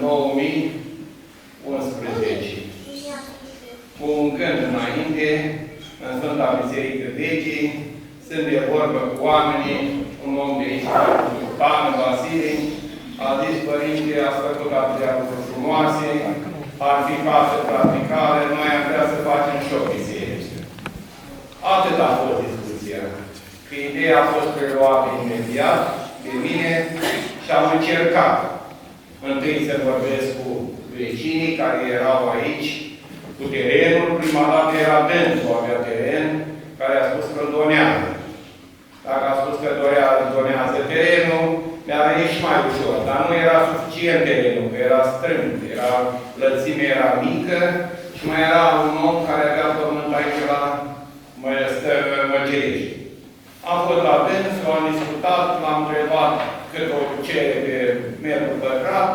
2011. Cu un gând înainte, în Sfânta Biserică Vechii, sunt de vorbă cu oamenii, un om de aici, Pană Vasile, a zis, Părinte, ați făcut atâtea lucruri frumoase, ar fi casă practicare, noi am vrea să facem și o biserică. Atât a fost discuția. Că ideea a fost preluată imediat de mine și am încercat întâi să vorbesc cu vecinii care erau aici, cu terenul. Prima dată era dânsul, avea teren, care a spus că donează. Dacă a spus că donează terenul, mi-a venit și mai ușor. Dar nu era suficient terenul, că era strâmt, lățimea era mică și mai era un om care avea pământ aici la Măgerești. Am fost la dânsul, am discutat, l-am întrebat cât o cere pe metru pătrat,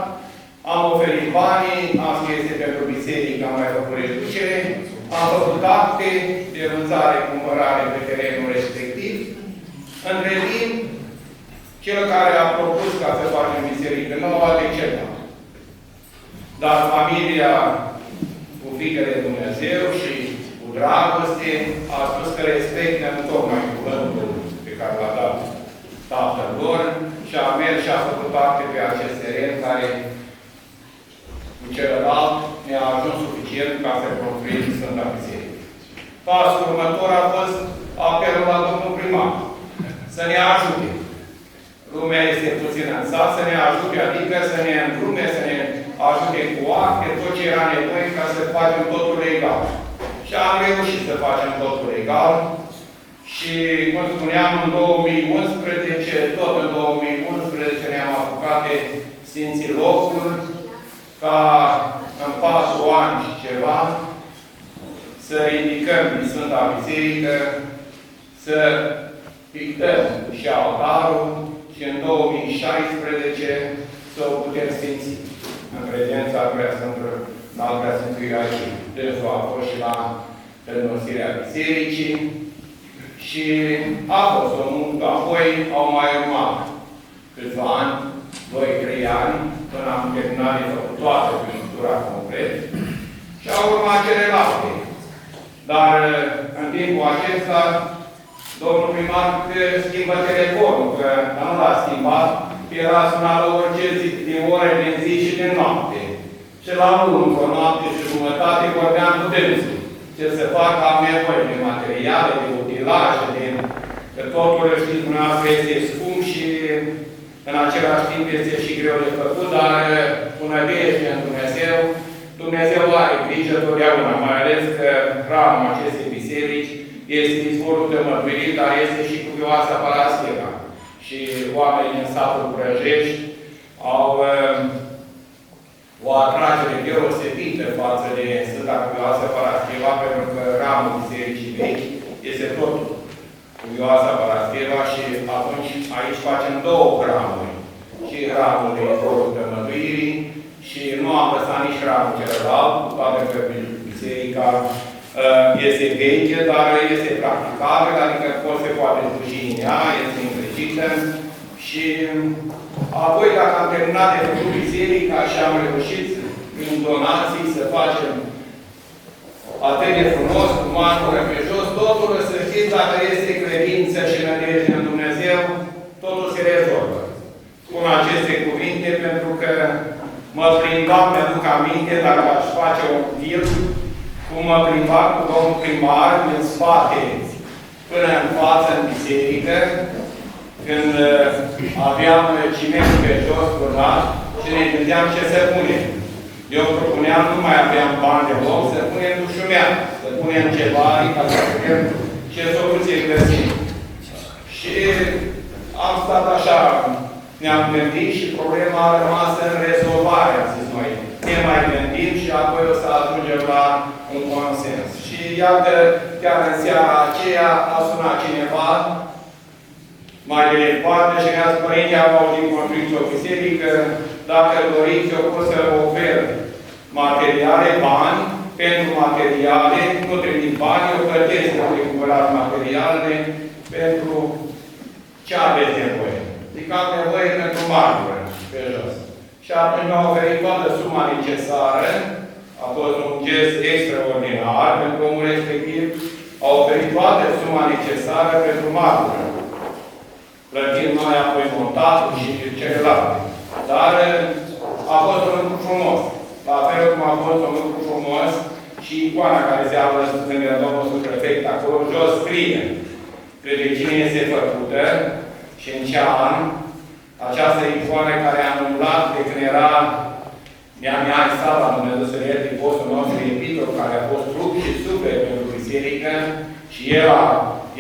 am oferit banii, am scris pentru biserică, am mai făcut reducere, am făcut acte de vânzare-cumpărare pe terenul respectiv. Între timp, cel care a propus ca să facem biserică nouă a decedat. Dar familia, cu frică de Dumnezeu și cu dragoste, a spus că respectă tocmai cuvântul pe care l-a dat tatăl lor și a mers și a făcut acte pe acest teren care, cu celălalt, ne-a ajuns suficient ca să construim Sfânta Biserică. Pasul următor a fost apelul la domnul primar să ne ajute. Lumea este puțin în sat, să ne ajute, adică să ne îndrume, să ne ajute cu acte, tot ce era nevoie ca să facem totul legal. Și am reușit să facem totul legal. Și, cum spuneam, în 2011, tot în 2011 ne-am apucat de Sfinții Locuri, ca în 4 ani și ceva, să ridicăm din Sfânta Biserică, să pictăm și altarul și în 2016 să o putem sfinți în prezența Preasfântului Iachim. Dânsul a fost și la înmulțirea bisericii și a fost o muncă. Apoi au mai urmat câțiva ani, 2-3 ani, până am terminat de făcut toată pictura complet și au urmat celelalte. Dar în timpul acesta, domnul primar schimbă telefonul, că nu l-a schimbat, era sunat la orice zi, din ore, din zi și din noapte. Și la 1, o noapte și jumătate, vorbeam cu dânsul. Ce să fac, am nevoie de materiale, de utilaje, că totul, știți, dumneavoastră este scump și în același timp este și greu de făcut, dar cu nădejde în Dumnezeu, Dumnezeu are grijă totdeauna, mai ales că hramul acestei biserici este izvorul de mărturii, dar este și cuvioasa Parascheva. Și oamenii din satul Brăjești au o atragere deosebită față de Sfânta Cuvioasă Parascheva, pentru că hramul bisericii vechi este tot Cuvioasa Parascheva și atunci aici facem 2 hramuri. Și hramul de izvorul de mărturii și nu am lăsat nici hramul celălalt, cu toate că biserica este veche, dar este practicabil, adică se poate sluji în ea, este îngrijită. Și apoi, dacă am terminat de făcut biserica și am reușit, prin donații, să facem atât de frumos, cu marmură pe jos, totul, să știți, dacă este credință și nădejde în Dumnezeu, totul se rezolvă. Spun aceste cuvinte pentru că mă plimbam, mi-aduc aminte, dacă aș face un film, cum mă plimbam cu domnul primar în spate, până în față, în biserică, când aveam cimentul pe jos turnat și ne gândeam ce să punem. Eu propuneam, nu mai aveam bani de loc, să punem dușumea, să punem ceva, ca să punem ce soluție găsim. Și am stat așa, ne-am gândit și problema a rămas în rezolvare, am zis noi. Ne mai gândim și apoi o să ajungem la un consens. Și iată, chiar în seara aceea a sunat cineva mai departe și ne-a spus, Părinte, am auzit construiți o biserică, dacă doriți, eu pot să ofer materiale, bani, pentru materiale, nu trimit bani, eu plătesc pentru cumpărat materiale, pentru ce aveți nevoie. Adică am nevoie pentru marmură pe jos. Și atunci mi-a oferit toată suma necesară. A fost un gest extraordinar pentru omul respectiv. A oferit toată suma necesară pentru marmură, plătind noi apoi montatul și celelalte. Dar a fost un lucru frumos. La fel cum a fost un lucru frumos și icoana care se află lângă domnul subprefect, acolo jos scrie de cine este făcută și în ce an. Această icoană care a anulat de când era Neamia Sala, Dumnezeu să ierte postul nostru epitrop, care a fost trup și suflet pentru biserică și el a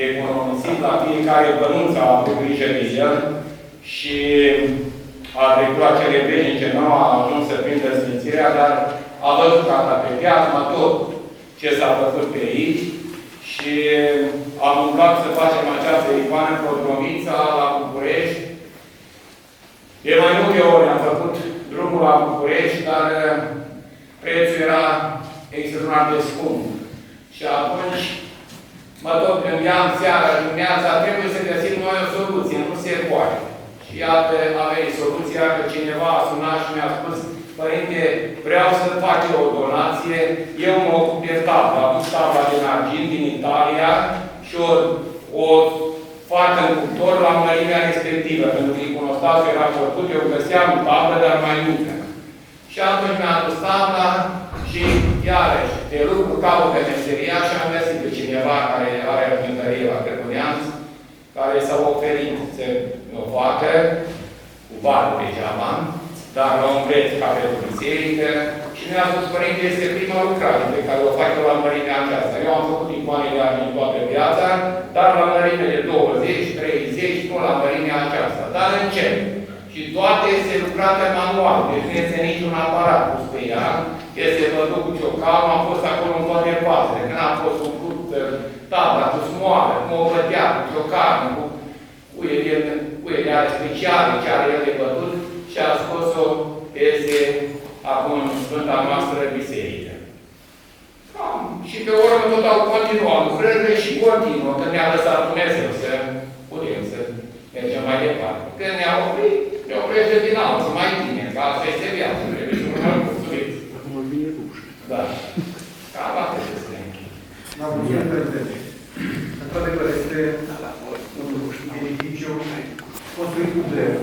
economisit la fiecare bănuță, a avut grijă de el și a trecut la cele veșnice, nu a ajuns să prindă sfințirea, dar a văzut asta pe viața tot ce s-a făcut pe aici și am umblat să facem această icoană în Protrovița, la București. De mai multe ori am făcut drumul la București, dar prețul era extraordinar de scump. Și atunci mă tot gândeam seara, dimineața, trebuie să găsim noi o soluție, nu se poate. Și iată, a venit soluția că cineva a sunat și mi-a spus: Părinte, vreau să fac eu o donație, eu mă ocup de tabla, am pus tabla din argint, din Italia, și o fac în cuptor la mărimea respectivă, pentru că iconostasul era făcut, eu găseam tablă, dar mai mică. Și atunci mi-a adus tabla și, iarăși, de lucru caută meseria și am găsit pe cineva care are o cântărie la Crăcuneanț, care s-a oferit să o facă, cu bani degeaba, dar la un preț ca pentru biserică, și mi-a spus: Părinte, este prima lucrare pe care o fac eu la mărimea aceasta. Eu am făcut icoane de argint toată viața, dar la mărime de 20, 30, nu la mărimea aceasta. Dar încep. Și toate este lucrate manual, deci nu este niciun aparat pus pe ea, este văzut cu ciocanul, am fost acolo în toate pazele. Când am fost umplut tabla, cu smoală, cu o vădea, cu ciocanul, cu cuiele speciale, ce are el de bătut, și a scos-o peste acum în Sfânta noastră biserică. Și pe urmă tot au continuat lucrările și continuă, când ne-a lăsat Dumnezeu să putem să mergem mai departe. Când ne-a oprit, ne oprește din altă, mai bine, că asta este viața, trebuie să urmăm cu subiect. Acum vine rușă. Da. Cam atât este. Da, mulțumim pentru într-adevăr, este un edificiu construit cu greu,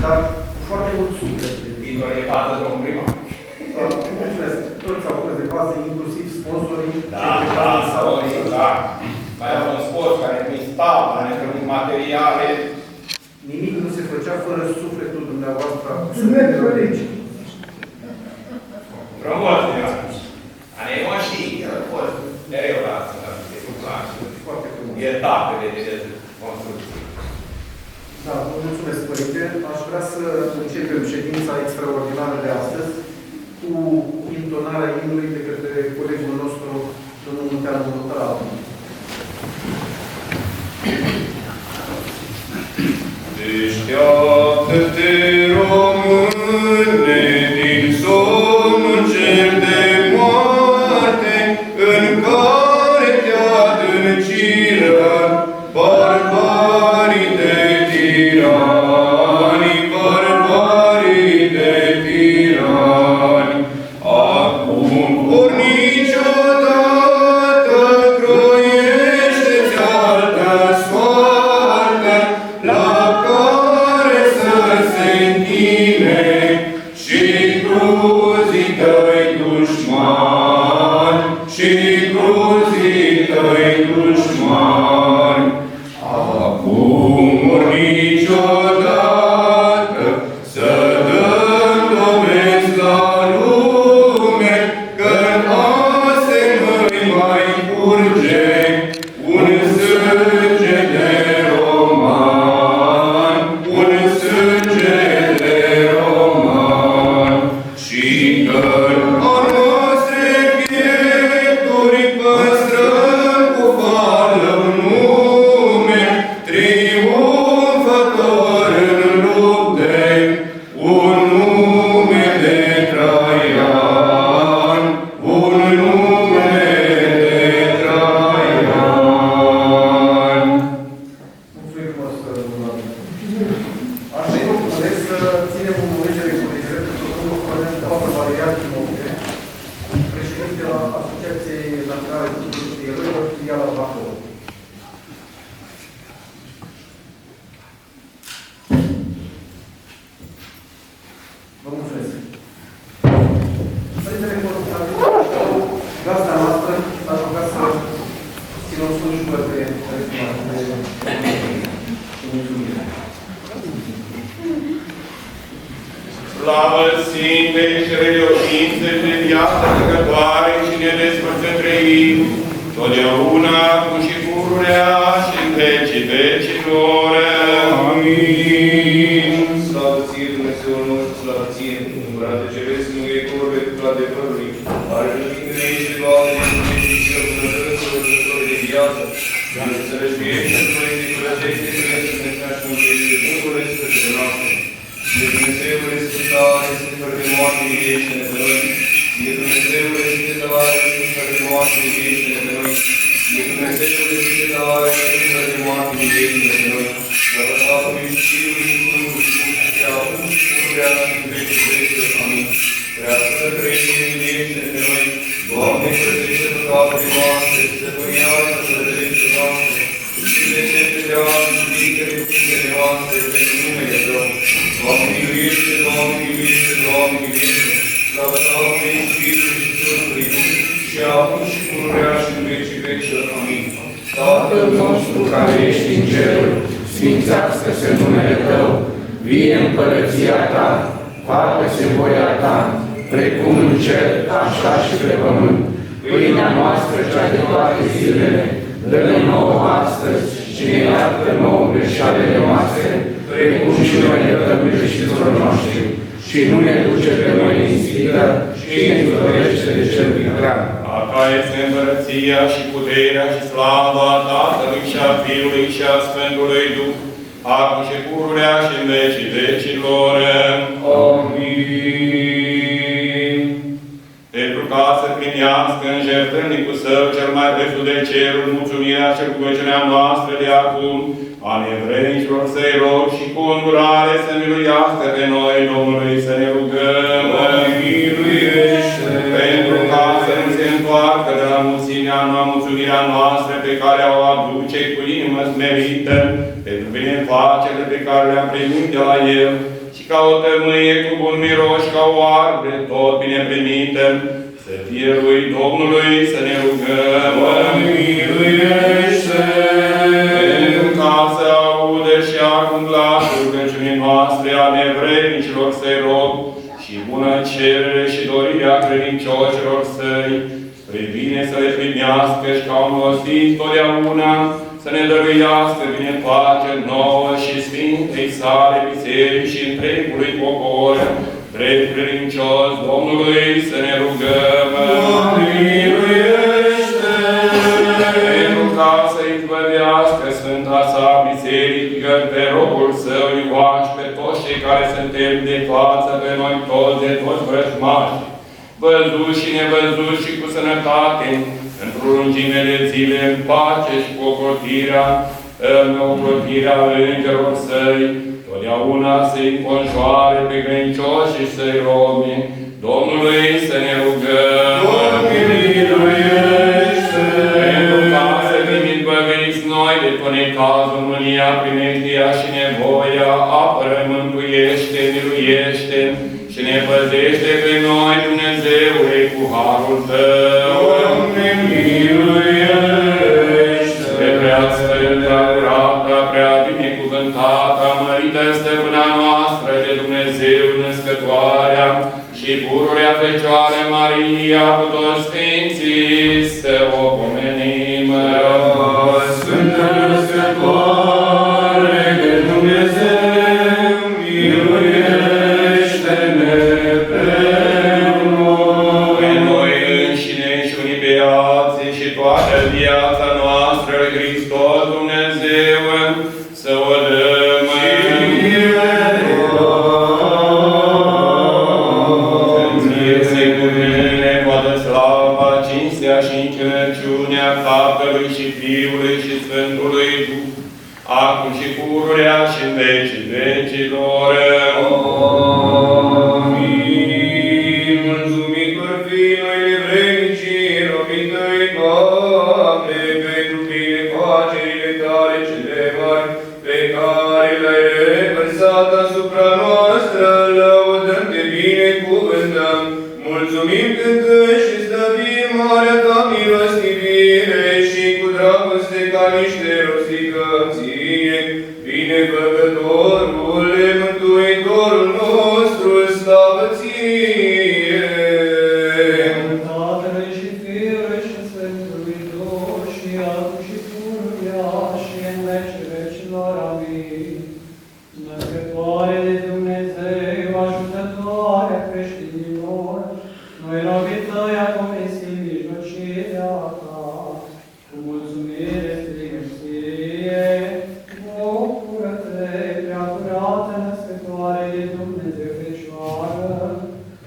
dar cu foarte mult suflet. Viitor e bază, domnul primar. Mulțumesc. Toți au fost de bază, inclusiv sponsorii. Da. Mai avem un sponsor care ne primit tabla, ne primit materiale. Nimic nu se făcea fără sufletul dumneavoastră. Sunt aici. Frumos, dar ei mă știi, el a fost mereu la asta, Foarte frumos. etapele de construcție. Da, vă mulțumesc, Părinte. Aș vrea să începem ședința extraordinară de astăzi cu intonarea imnului de către colegul nostru, domnul Munteanu Mutăraru. Deșteaptă-te, române, din somnul cel de moarte, în care te adânciră barbarii de tirani, barbarii de tirani. Acum, ori niciodată, croiește-ți altă soartă, la care să se închine și cruzii tăi dușmani, și cruzii tăi dușmani. Acum ori niciodată să dăm dovezi la lume că în ase nu-i mai curge un sânge de roman, un sânge de roman. Și că a noastre piepturi păstrăm cu fală nume, triumfător Vă mulțumesc. Părintele gazda noastră, aș ruga să ținem slujbă pe mulțumire. Slavă Sfintei și Reioșințe de viață trecătoare și nedespărță trăim, totdeauna, acum și pururea și în vecii vecilor. Amin. Slavă ție, Dumnezeul nostru, slavă ție, împărate ceresc, mângâietorul vetul adevărului, are răzbunire și toate Dumnezeu și el bunătăților lucrători de viață, dar să răzbiește noi și curățește să ne și mântuiește bunurile sfârșite noastre. De Dumnezeul Sfântare, Sfântul de moarte, miliește-ne pe noi. De Dumnezeul Sfântare, Sfântul de moarte, miliește-ne pe noi. De Dumnezeul Sfântare, Sfântul de moarte, miliește-ne pe noi. Slavă Tatălui și Fiului și Sfântului și acum și pururea și în vecii vecilor. Amin. Prea să trăiește, miliește-ne pe noi. Doamne, părătește păcatele noastre, stăpânează părătește noastre. Și dețete de ani și vicele cuvintele noastre pentru numele Tău. Doamne, miluiește, Doamne, miluiește, Doamne, miluiește. Slavă Tatălui și Fiului și Sfântului Duh, și acum și pururea și în vecii vecilor. Amin. Tatăl nostru care ești în ceruri, sfințească-se numele Tău, vie împărăția Ta, facă-se voia Ta, precum în cer, așa și pe pământ. Pâinea noastră cea de toate zilele, dă-ne nouă astăzi și ne iartă nouă greșalele noastre, precum și noi iertăm greșiților noștri. Și nu ne duce pe noi în ispită, și ne izbăvește de cel viclean. A Ta este împărăția și puterea și slava Tatălui și a Fiului și a Sfântului Duh, acum și pururea și în vecii vecilor. Amin. Pentru ca să primească în jertfănicul Său cel mai presus de cerul, mulțumirea și rugăciunea noastră de acum, a nevrednicilor Să-i rog și cu îndurare să miluiască pe noi, Domnului, să ne rugăm. Miluiește! Pentru ca să nu se întoarcă de la mulțumirea noastră pe care o aduce cu inimă smerită, pentru binefacerile pe care le-am primit de la El, și ca o tămâie cu bun miros, ca o arbre tot bine primită, să fie lui Domnului să ne rugăm. Miluiește! Pentru ca să audă și acum glasul rugăciunii noastre a nevrednicilor Să-i rog, și bună cerere și dorirea credincioșilor Săi, spre bine să le primească și ca un ostit totdeauna, să ne dăruiască binefaceri nouă și Sfintei Sale Biserici și întregului popor, drept credincios Domnului să ne rugăm. Miluiește! Pentru ca să izbăvească Sfânta Sa Biserică pe robul Său Ioan și pe toți cei care suntem de față, pe noi toți, de toți vrăjmași, văzuți și nevăzuți și cu sănătate, într-o lungime de zile, în pace și cu ocrotirea îngerilor Săi, totdeauna să-i înconjoare pe credincioși și să-i roge, Domnului să ne rugăm. Miluiește! Pentru ca să fim izbăviți noi de tot necazul, mânia, primejdia și nevoia, apără, mântuiește, miluiește și ne păzește pe noi, Dumnezeule, cu harul Tău. Doamne, miluiește! De prea sfântă, curată, prea binecuvântată, mărită Stăpâna noastră de Dumnezeu Născătoarea și pururea Fecioară Maria cu toți Sfinții, să o pomenim. Sfântă Născătoare de Dumnezeu, miluiește-ne pe noi. Pe noi înșine și unii pe alții și toată viața noastră, Hristos Dumnezeu, să o dăm. Ție se cuvine toată slava, cinstea și închinăciunea Tatălui și Fiului și Sfântului Duh, acum și pururea și în vecii vecilor. Amin. Mulțumitor fii noi nevrednicii, robii Tăi, Doamne, pentru binefacerile Tale cele mari, pe care le-ai revărsat asupra noastră, lăudăm de bine. binecuvântăm, mulțumim cântând și slăbim marea ta milostivire și cu dragoste ca niște robi strigăm ție, binefăcătorule, Mântuitorul nostru, slavă ție! Tatălui și Fiului și Sfântului Duh și acum și pururea și în vecii vecilor. Amin. Născătoare de Dumnezeu, ajutătoare a creștinilor, noi robii tăi acum vestim mijlocirea ta, cu mulțumire strigăm ție, bucură-te, prea curată, născătoare de Dumnezeu Fecioară,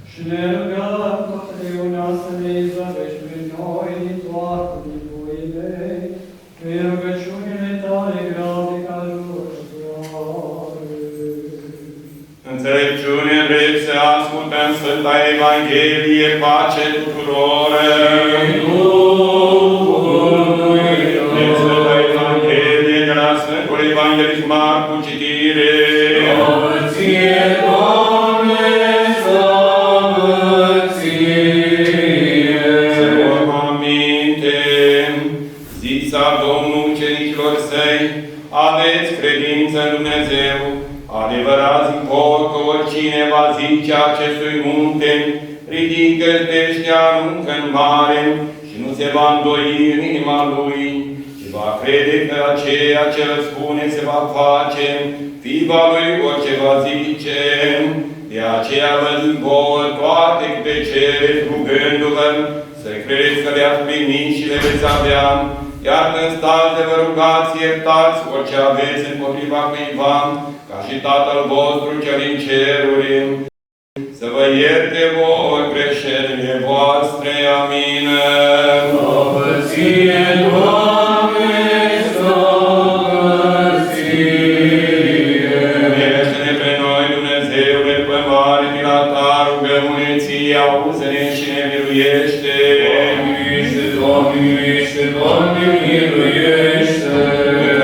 și ne rugăm Totdeauna să ne izbăvești pe noi din toate nevoile, prin rugăciunile tale grave ca ajutoare. Înțelepciune drept să ascultăm Sfânta Evanghelie, pace tuturor. Din Sfânta Evanghelie de la Sfântul Evanghelist Marcu, citire. Slavă ție, Doamne, slavă ție! Să luăm aminte. Zisa Domnul ucenicilor săi, aveți credință în Dumnezeu. Adevărat zic vouă că oricine va zice acestui munte, ridică-te și te aruncă în mare, și nu se va îndoi în inima lui, ci va crede că aceea ce îl spune se va face, fiva lui orice va zice. De aceea vă zic vouă toate câte cereți, rugându-vă, să credeți că le-ați primit și le veți avea, iar când stați de vă rugați, iertați orice aveți împotriva cuiva, ca și Tatăl vostru cel din ceruri, să vă ierte vouă greșelile voastre. Amin. Slavă ție, Doamne, slavă ție! Miluiește-ne pe noi, Dumnezeule, după mare mila ta, rugăm-ne ție, auzi-ne și ne miluiește. Miluiește, Doamne, miluiește, Doamne, miluiește!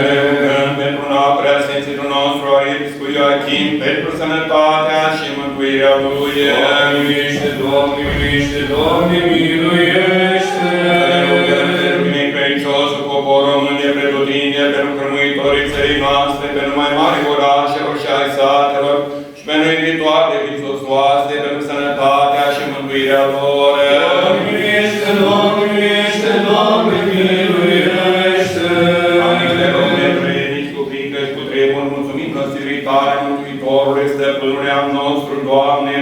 Ne rugăm pentru aprea Sfințitul nostru, Episcopul Ioachim, pentru sănătatea și mântuirea lui. Miluiește, Doamne, miluiește, Doamne, miluiește! Ne rugăm pentru binecredinciosul popor român de pretutindeni, pentru crămuitorii țării noastre, pentru mai mari orașelor și ai satelor, și pentru iubitoare Hristosoase, pentru sănătatea și mântuirea lor. Miluiește, Doamne, miluiește, Doamne, miluiește! Aminte, Domnule, predici cu frică și cu tremur, mulțumim răstirii tale, Mântuitorule, Stăpânule al nostru, Doamne,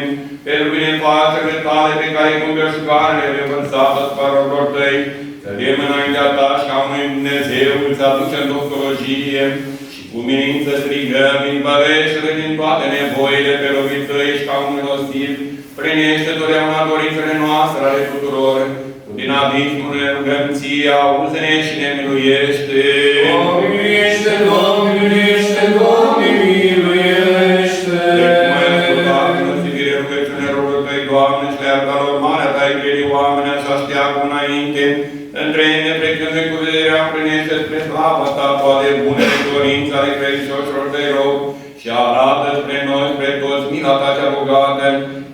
pentru binefacerile tale pe care cu belșugarele le vărsat asupra robilor tăi, să dăm înaintea ta și ca unui Dumnezeu îți aducem doxologie și cu minință strigăm, izbăvește-le din toate nevoile pe robii tăi și ca un milostiv, plinește totdeauna dorințele noastre ale tuturor. Cu din adinsul ne rugăm ție, auzi-ne și ne miluiește. Doamne, miluiește, Doamne, miluiește, Doamne, miluiește! Mai ascultat în răstigire rugăciune rogul tăi, Doamne, și le-ar da lor marea ta iubire oamenii să așteaptă înainte, între ei neprecându-i cu vederea împlinește spre slava ta toate bunele dorințe ale credincioșilor tăi rog și arată spre noi, spre toți, mila ta cea bogată,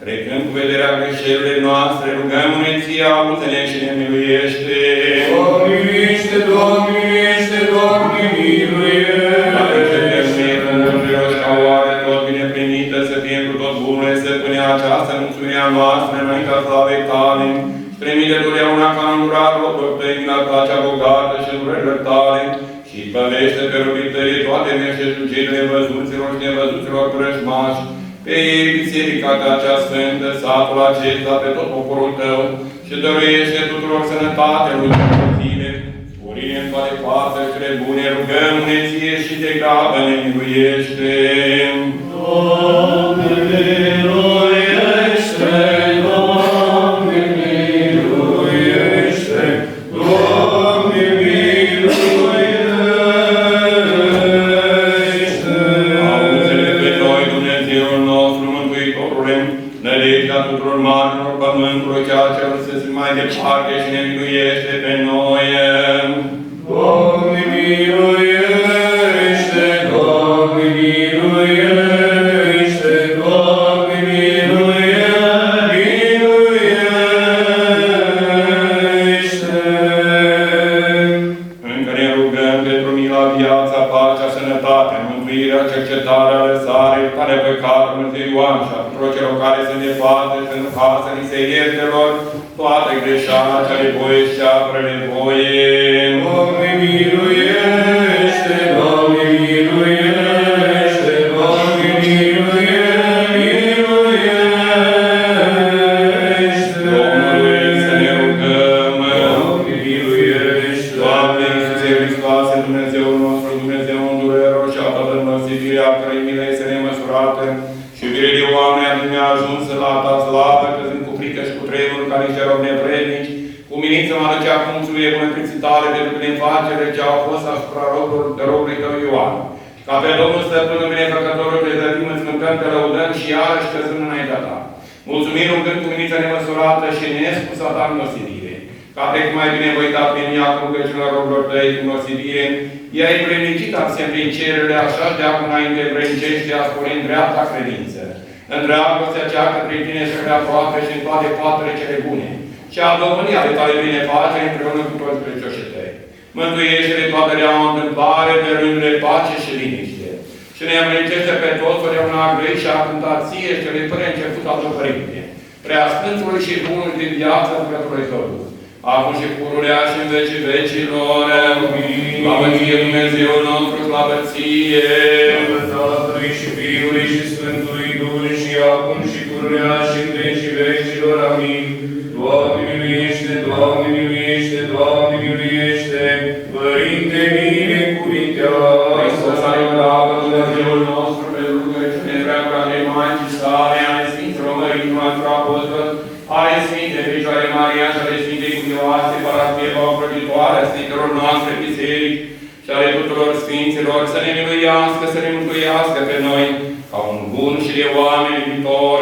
trecând cu vederea greșelile noastre, rugăm-ne ție, auzi-ne și ne miluiește. Doamne, miluiește, Doamne, miluiește, Doamne, miluiește! Dacă cetăm mie rândurilor și ca oare tot bine primită, să fie cu tot bunul, să pune această mulțumirea noastră înaintea slavei tale, și trimite totdeauna ca îndurat rogul tăi, mila ta cea bogată și lucrările tale, și izbăvește pe robii tăi toate meșteșugile văzuților și nevăzuților vrăjmași, pe ei, biserica ta cea sfântă, satul acesta, pe tot poporul tău, și dăruiește tuturor sănătate în ultimele zile, spurire în toate faptele bune, rugăm-ne ție și de grabă ne miluiește. Doamne, miluiește! Doamne, miluiește! Doamne, miluiește! Auzi-ne pe noi, Dumnezeul nostru, Mântuitorule, nădejdea tuturor marilor pământului, ceea ce să se mai departe și ne miluiește pe noi. Doamne, miluiește! Doamne, miluiește! Doamne, miluiește! fată și în fața ni se iertelor toate greșeala ce-ale voie și apără-le voie. Doamne miluiește, Doamne miluiește, Doamne miluiește. Domnului să ne rugăm. Doamne miluiește. Doamne Iisuse Hristoase, Dumnezeul nostru, Dumnezeu îndurerilor și a toată înălțirea cărei milă este nemăsurată și iubire de oameni adune ajunsă la ta slavă, căzând cu frică și cu tremur ca niște robi nevrednici, cu minință mă aduce acum ție bunătății tale pentru binefacere ce au fost asupra robului tău Ioan. Ca pe Domnul Stăpânul Binefăcătorul te zărim, îți cântăm, te lăudăm și iarăși căzând înaintea ta. Mulțumim rugând cu minință nemăsurată și nespusă ta înnosirire. Ca precum ai binevoitat pe ea cu rugăciunea robilor tăi cu înnosirire, i-ai prevnicit absent prin cererile așa de acum înainte vrănicești a spune în dreapta credință. În dragostea cea către tine și către aproape și în toate faptele cele bune. Și a domânia de tale binefacere împreună cu toți precioșii tăi. Mântuiește de toată reaua întâmplare, de rândurile pace și liniște. Și ne îmbrăcește pe toți totdeauna grei și a cântat ție și le până început al tău Părinte. Prea Sfântului și Bunul din viață Împărătorului tău. Acum și pururea și în vecii vecilor. Slavă ție, Dumnezeul nostru, slavă ție. Slavă Tatălui și Fiului și Sfântului Duhului și acum și pururea și în vecii vecilor. Amin. Doamne miluiește, Doamne miluiește, Doamne miluiește, Părinte binecuvintează. Hristos a rugată Dumnezeul nostru pe rugăciune prea curate Maicii sale, ale Sfinților Mării noastre apostol, ale Sfinte Fecioare Maria și ale Sfinte Cuvioase, Parasfie Păcătoare, Sfintelor noastre biserici și ale tuturor Sfinților, să ne miluiască, să ne mântuiască pe noi, ca un bun și de oameni iubitor.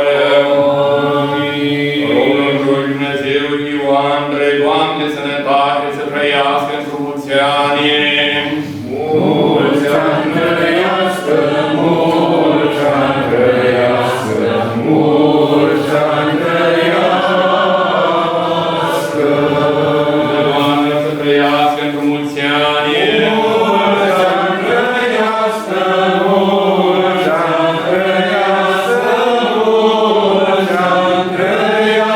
Amin. Domnul Dumnezeu Ioan, Doamne, sănătate, să trăiască într-o mulți ani. Mulți ani trăiască, mulți ani trăiască, mulți ani trăiască. Doamne, să trăiască într-o mulți ani. Mulți ani trăiască, mulți ani trăiască, mulți ani trăiască.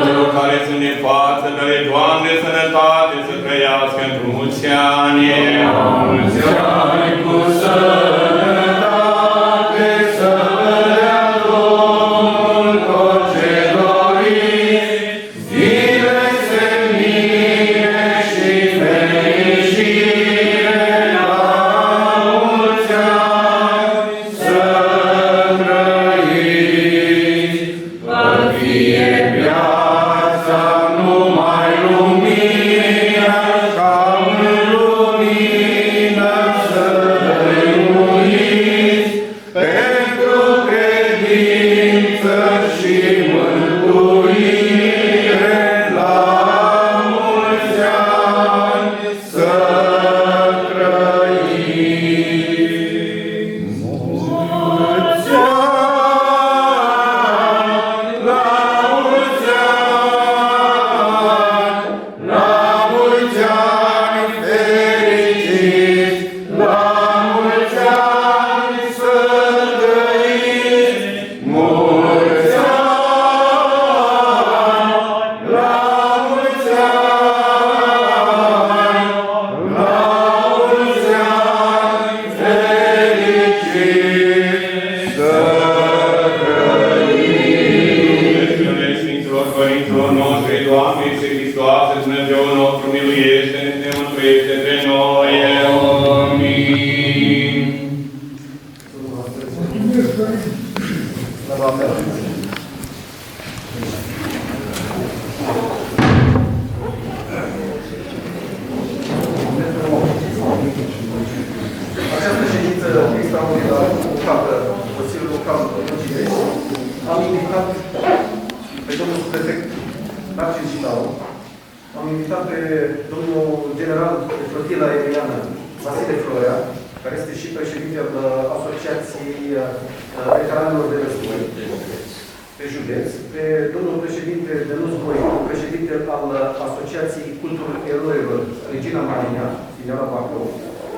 Celor care sunt de față, dă-le, Doamne, sănătate, să trăiască într-o mulți ani. Mulți ani cu sănătate, să vă dea Domnul tot ce doriți, zile senine și fericire, la mulți ani să trăiți. Să fie viața numai lumină, ca în lumină să dăinuiți, pentru credință și mântuire, la mulți ani să trăiți. Mulți ani, la mulți ani, la mulți ani fericiți, la mulți ani să trăiți. Mulți ani, la mulți ani, la mulți ani fericiți să trăiți. Sfântele Sfinților Părinților noștri, Doamne Iisuse Hristoase, Dumnezeul nostru, miluiește-ne, ne mântuiește pe noi. Amin. La Doamne. Această ședință extraordinară convocată în Consiliul Local Muncii, am invitat pe domnul prefect Narcis Cidaru, am invitat pe domnul general de flotila aeriană Vasile Florea, care este și președinte al Asociației Veteranilor de Război pe județ, pe domnul președinte Dănuț Voicu, președinte al Asociației Culturii Eroilor Regina Maria din Iara Bacău,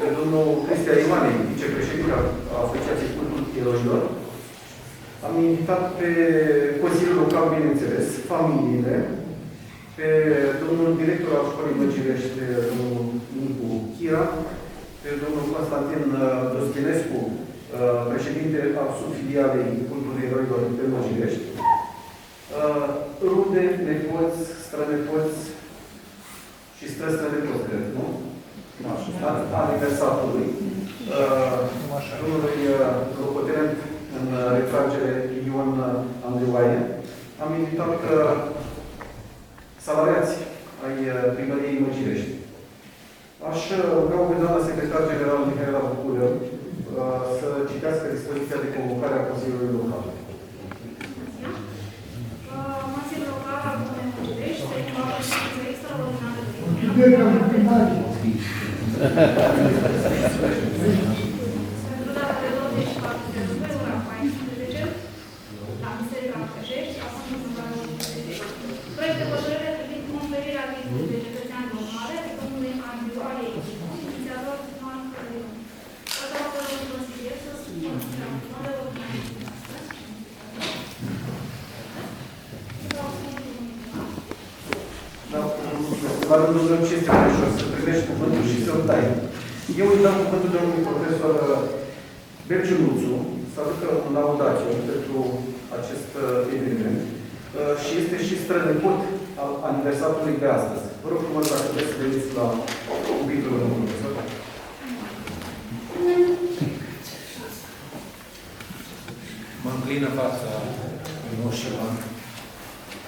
pe domnul Cristian Ioane, vicepreședinte al Asociației Culturii Eroilor, Am invitat pe Consiliul Local, bineînțeles, familiile, pe domnul director al Școlii Măgirești, domnul Nicu Chira, pe domnul Constantin Dostinescu, președinte al subfilialei Culturii Eroilor pe Măgirești, rude, nepoți, strănepoți și strănepoți, cred, nu? Aniversatului. Domnului locotenent în retragere Ion Andrioaie. Am invitat salariați ai primăriei Măgirești. Aș ruga pe doamna secretar general Mihaela Bucură să citească dispoziția de convocare a Consiliului Local. Consiliul Local al Comunei Măgirești se convoacă ședință extraordinară pentru data de 24 de iulie, ora 14, la Biserica Măgești, având în numărul proiect de hotărâre privind conferirea vizului de cetățean normal de domnului Andrioaie, inițiator Ioan Călăiu. Asta va fi un consilier să spună de ordine. La rândul meu ce este mai ușor, să primești cuvântul și să-l dai. Eu îi dau cuvântul domnului profesor Berciunuțu, să aducă un laudațiu pentru acest eveniment și este și strănepot al aniversatului de astăzi. Vă rog frumos dacă vreți să veniți la cuvântul domnului profesor. Mă înclin în fața lui Moș Ioan,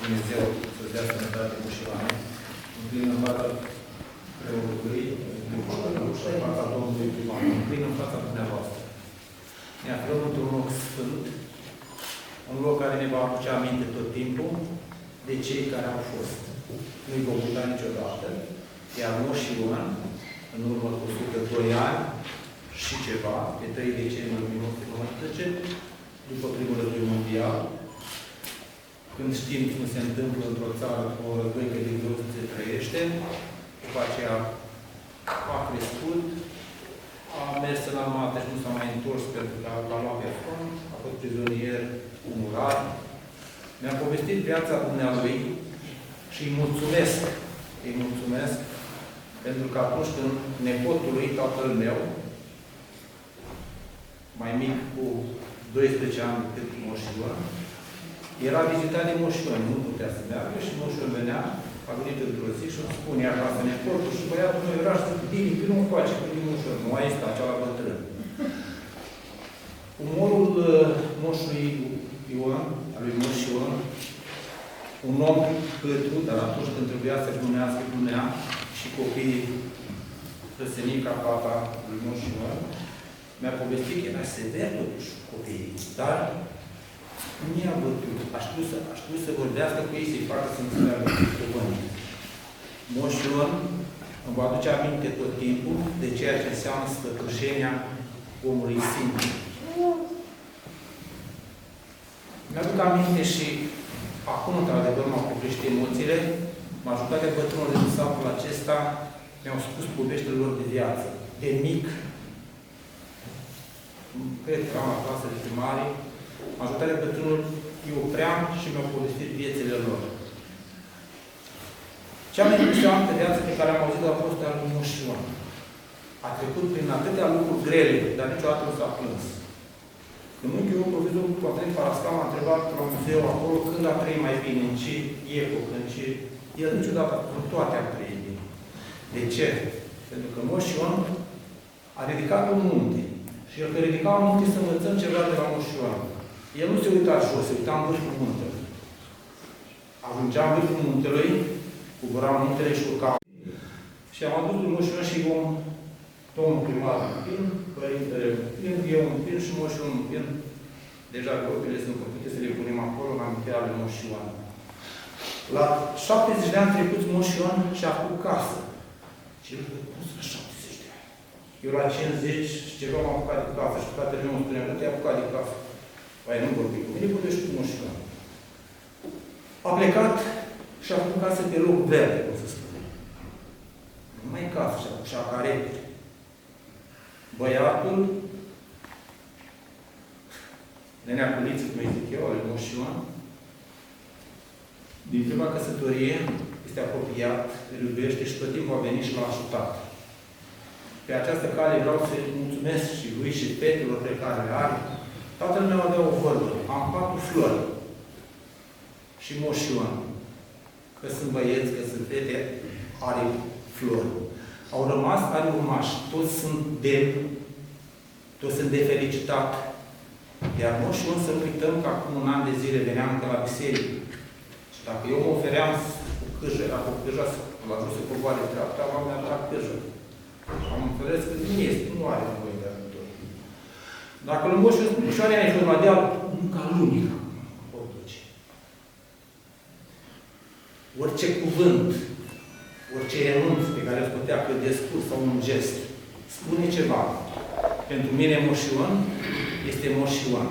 Dumnezeu să-ți dea sănătate Moș Ioan. Mă înclin în fața preotului, în fața Domnului Primar. Mă înclin în fața dumneavoastră. Ne aflăm într-un loc sfânt, un loc care ne va aduce aminte tot timpul de cei care au fost. Nu-i vom uita niciodată, iar Moș Ioan, în urmă cu 102 ani și ceva, pe 3 decembrie 1919, după primul război mondial, când știm cum se întâmplă într-o țară cu o război cât de greu se trăiește, după aceea a crescut, a mers în armată și nu s-a mai întors pentru că a luat pe front, a fost prizonier umurat. Mi-a povestit viața dumnealui și îi mulțumesc, pentru că atunci când nepotul lui, tatăl meu, mai mic cu 12 ani decât Moș Ioan, era vizitat de Moș Ioan, nu putea să meargă și Moș Ioan venea, a venit într-o zi și îmi spunea acasă nepotul și băiatul meu era și zic, bine, când nu face, când e Moș Ioan, nu mai este acela bătrân. Umorul Moșului Ioan, al lui Moș Ioan, un om cătru, dar atunci când trebuia să-și numească punea și copiii răsănic ca fata lui Moș Ioan, mi-a povestit că era sever totuși copiii, dar nu i-a bătut. A știut să vorbească cu ei, să-i facă să înțeleagă cuvântul. Moș Ioan îmi va aduce aminte tot timpul de ceea ce înseamnă stăpâșenia omului simplu. Mi-aduc aminte și acum, într-adevăr, m-au coplește emoțiile, m-a ajutat de bătrânul din satul acesta, mi-au spus poveștile lor de viață. De mic, cred că am la clasă de primare, m-a ajutat de bătrânul Ioprean și mi-au povestit viețile lor. Cea mai interesantă viață pe care am auzit-o a fost a lui Moș Ioan. A trecut prin atâtea lucruri grele, dar niciodată nu s-a plâns. În unchiul meu, profesorul Constantin Parascal m-a întrebat la muzeu acolo când a trăit mai bine, în ce epocă, în ce... El niciodată, în toate a trăit bine. De ce? Pentru că Moș Ioan a ridicat un munte. Și el că ridica un munte să învățăm ceva de la Moș Ioan. El nu se uita jos, se uita în vârful muntelui. Ajungea în vârful muntelui, cobora muntele și urca. Și am adus lui Moș Ioan și domnul primar un pin, părintele un pin, eu un pin și Moș Ioan un pin. Deja copile sunt făcute să le punem acolo la amintirea lui Moș Ioan. La 70 de ani trecuți Moș Ioan și-a făcut casă. Și el cum sunt 70 de ani? Eu la 50 și ceva m-am apucat de casă și fratele meu îmi spunea, nu te-ai apucat de casă. Păi nu vorbi cu mine, vorbești cu Moș Ioan. A plecat și a făcut casă pe loc verde, cum să spune. Nu mai casă, și-a carete. Băiatul nenea Culiță, cum îi zic eu, ale Moș Ioan, din prima căsătorie, este apropiat, îl iubește și tot timpul a venit și l-a ajutat. Pe această cale vreau să-i mulțumesc și lui și fetelor pe care le are. Tatăl meu avea o vorbă, am 4 flori. Și Moș Ioan, că sunt băieți, că sunt fete, are flori. Au rămas, are urmași, toți sunt de felicitat. Iar Moș Ioan, să nu uităm că acum un an de zile veneam de la biserică. Și dacă eu mă ofeream cu cârjă, era cu cârja, la jos să coboare treapta, m-am dat cârjă. Am înțeles că nu are nevoie de ajutor. Dacă lui Moș Ioan spune, Ușoarea ai fost la deal, nu ca lunic. O duce. Orice cuvânt, orice enunț pe care îl putea pe discurs sau un gest, spune ceva. Pentru mine Moș Ioan este Moș Ioan.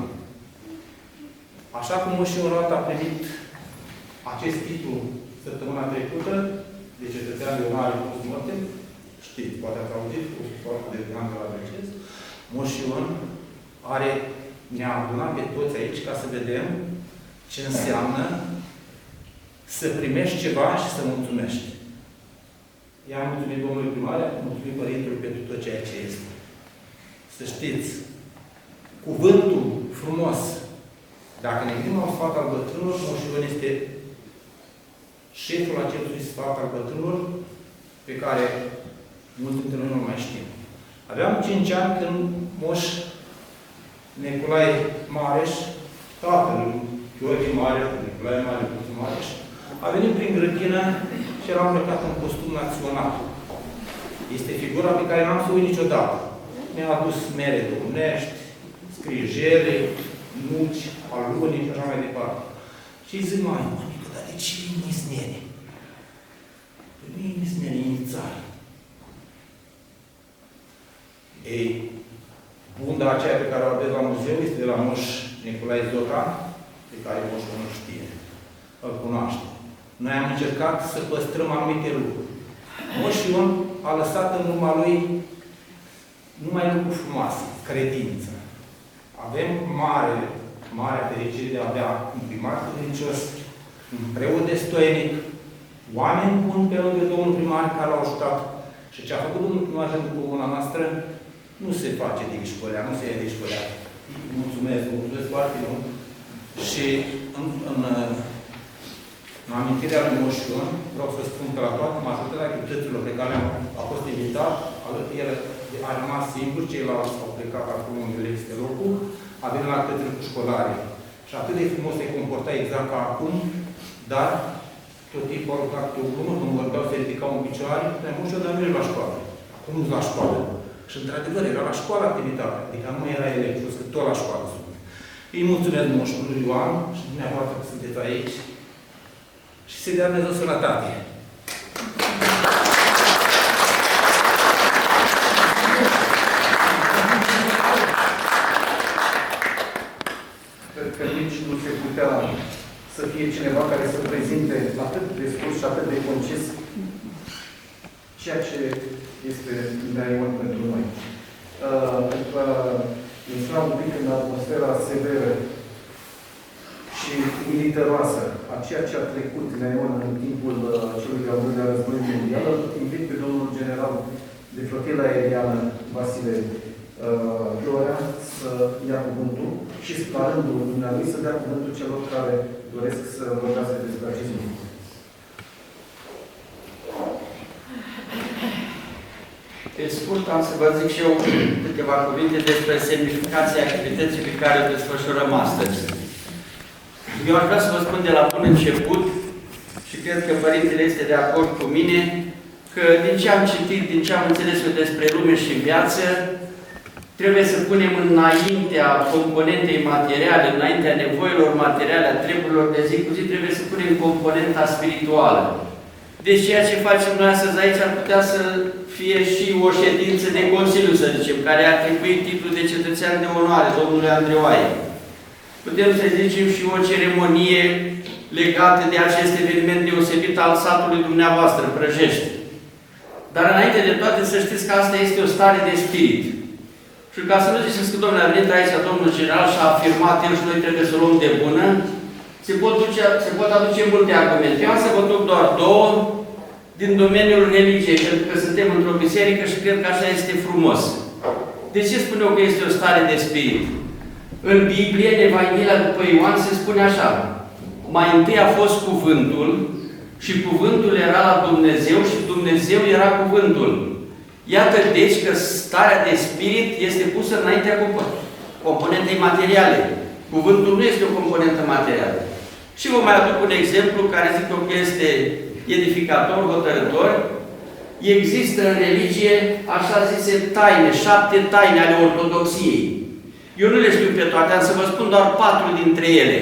Așa cum Moș Ioan a primit acest titlu săptămâna trecută de cetățean de onoare post-morte, știți, poate ați auzit, cu foarte de an de la Brăcesc, Moș Ioan ne-a adunat pe toți aici ca să vedem ce înseamnă să primești ceva și să mulțumești. I-am mulțumit domnului primar, i-am mulțumit părintelui pentru tot ceea ce este. Să știți, cuvântul frumos, dacă ne gândim la un sfat al bătrânilor, Moș Ioan este șeful acestui sfat al bătrânilor pe care mulți dintre noi nu mai știm. Aveam 5 ani când Moș Nicolae Mareș, tatăl Gheorghe Mareș, Nicolae Mareș, a venit prin grădină și era îmbrăcat în costum național. Este figura pe care n-am să uit niciodată. Mi-a adus mere domnești, scrijele, nuci, alunii și așa mai departe. Și îi zic, mămică, dar de ce e nisnere? Păi nu e nisnere, e nițare. Ei, bunda aceea pe care o aveți la muzeu este de la Moș Nicolae Zocan, pe care Moș nu știe, îl cunoaște. Noi am încercat să păstrăm anumite lucruri. Moș Ioan a lăsat în urma lui numai lucruri frumoase, credință. Avem mare fericire de a avea un primar credincios, un preot destoinic, oameni buni pe lângă domnul primar care l-au ajutat. Și ce a făcut domnul primar pentru comuna noastră nu se face din școlea, nu se ia din școlea. Mulțumesc foarte mult. Și în amintirea lui Moș Ioan, vreau să spun că la toată majoritatea activităților pe care a fost invitat, el a rămas singur, ceilalți au plecat acolo unde le este locul, a venit la activitățile cu școlare. Și atât de frumos se comporta exact ca acum, dar tot timpul a rugat pe o glumă, când vorbeau să ridicau în picioare, Moș Ioan, dar nu e la școală. Acum nu la școală. Și într-adevăr era la școală activitatea, adică nu era elev, că tot la școală sunt. Îi mulțumesc Moșului Ioan și dumneavoastră că sunteți aici și să-i dea Dumnezeu sănătate. Cred că nici nu se putea să fie cineva care să prezinte atât de scurs și atât de concis ceea ce este Nea pentru noi. Pentru că intra un pic în atmosfera severă și militaroasă a ceea ce a trecut Nea în timpul celui de-al doilea război mondial, îl invit pe domnul general de flotila aeriană Vasile Florea să ia cuvântul și la rândul dumnealui să dea cuvântul celor care doresc să vorbească despre acest lucru. Pe scurt, am să vă zic și eu câteva cuvinte despre semnificația activității pe care o desfășurăm astăzi. Eu aș vrea să vă spun de la bun început, și cred că Părintele este de acord cu mine, că din ce am citit, din ce am înțeles eu despre lume și viață, trebuie să punem înaintea componentei materiale, înaintea nevoilor materiale, a treburilor de zi cu zi, trebuie să punem componenta spirituală. Deci ceea ce facem noi astăzi aici ar putea să fie și o ședință de Consiliu, să zicem, care ar trebui titlul de cetățean de onoare, domnului Andreoae. Putem să zicem și o ceremonie legată de acest eveniment deosebit al satului dumneavoastră, Brăjești. Dar înainte de toate să știți că asta este o stare de spirit. Și ca să nu ziceți că, domnule, a venit aici domnul general și a afirmat el și noi trebuie să o luăm de bună, se pot aduce multe argumente. Eu am să vă duc doar două din domeniul religiei, pentru că suntem într-o biserică și cred că așa este frumos. De ce spun eu că este o stare de spirit? În Biblie, în Evanghelia după Ioan, se spune așa: mai întâi a fost cuvântul și cuvântul era la Dumnezeu și Dumnezeu era cuvântul. Iată deci că starea de spirit este pusă înaintea componentei materiale. Cuvântul nu este o componentă materială. Și vă mai aduc un exemplu care zic eu că este edificator, hotărător. Există în religie așa zise taine, 7 taine ale ortodoxiei. Eu nu le știu pe toate, am să vă spun doar 4 dintre ele,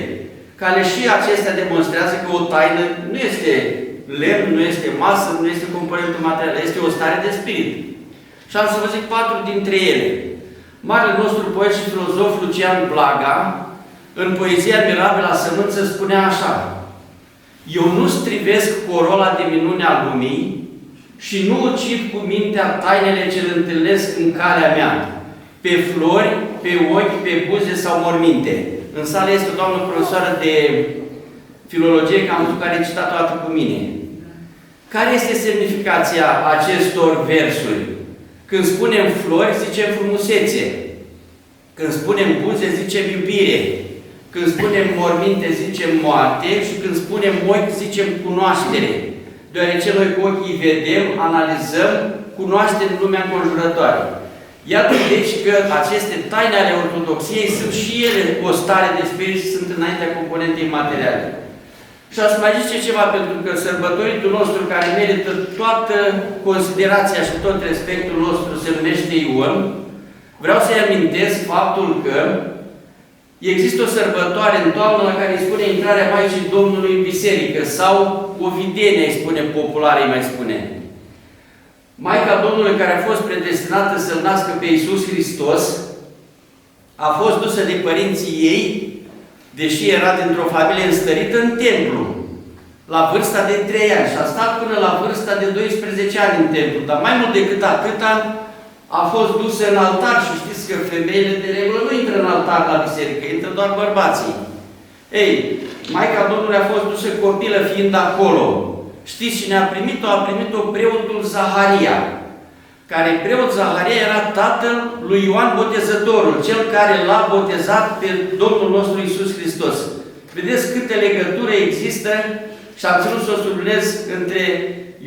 care și acestea demonstrează că o taină nu este lemn, nu este masă, nu este componentă materială, este o stare de spirit. Și am să vă zic 4 dintre ele. Marele nostru poet și filozof Lucian Blaga, în poezia Mirabilă Sămânță, spunea așa: eu nu strivesc corola de minune a lumii și nu ucid cu mintea tainele ce le întâlnesc în calea mea, pe flori, pe ochi, pe buze sau morminte. În sală este o doamnă profesoară de filologie, că am văzut care a citat toată cu mine. Care este semnificația acestor versuri? Când spunem flori, zicem frumusețe. Când spunem buze, zicem iubire. Când spunem morminte, zicem moarte. Și când spunem ochi, zicem cunoaștere. Deoarece noi cu ochii vedem, analizăm, cunoaștem lumea înconjurătoare. Iată deci că aceste taine ale ortodoxiei sunt și ele o stare de spirit și sunt înaintea componentei materiale. Și aș mai zice ceva, pentru că sărbătoritul nostru, care merită toată considerația și tot respectul nostru, se numește Ion. Vreau să-i amintesc faptul că există o sărbătoare în toamnă la care îi spune intrarea Maicii Domnului în biserică, sau Ovidenia îi spune popular, îi mai spune. Maica Domnului, care a fost predestinată să-L nască pe Iisus Hristos, a fost dusă de părinții ei, deși era dintr-o familie înstărită, în templu, la vârsta de 3 ani. Și a stat până la vârsta de 12 ani în templu. Dar mai mult decât atâta, a fost dusă în altar. Și știți că femeile de regulă nu intră în altar la biserică, intră doar bărbații. Ei, Maica Domnului a fost dusă copilă fiind acolo. Știți cine a primit-o? A primit-o preotul Zaharia, care preot Zaharia era tatăl lui Ioan Botezătorul, cel care l-a botezat pe Domnul nostru Iisus Hristos. Vedeți câte legătură există, și am ținut să o subliniez, între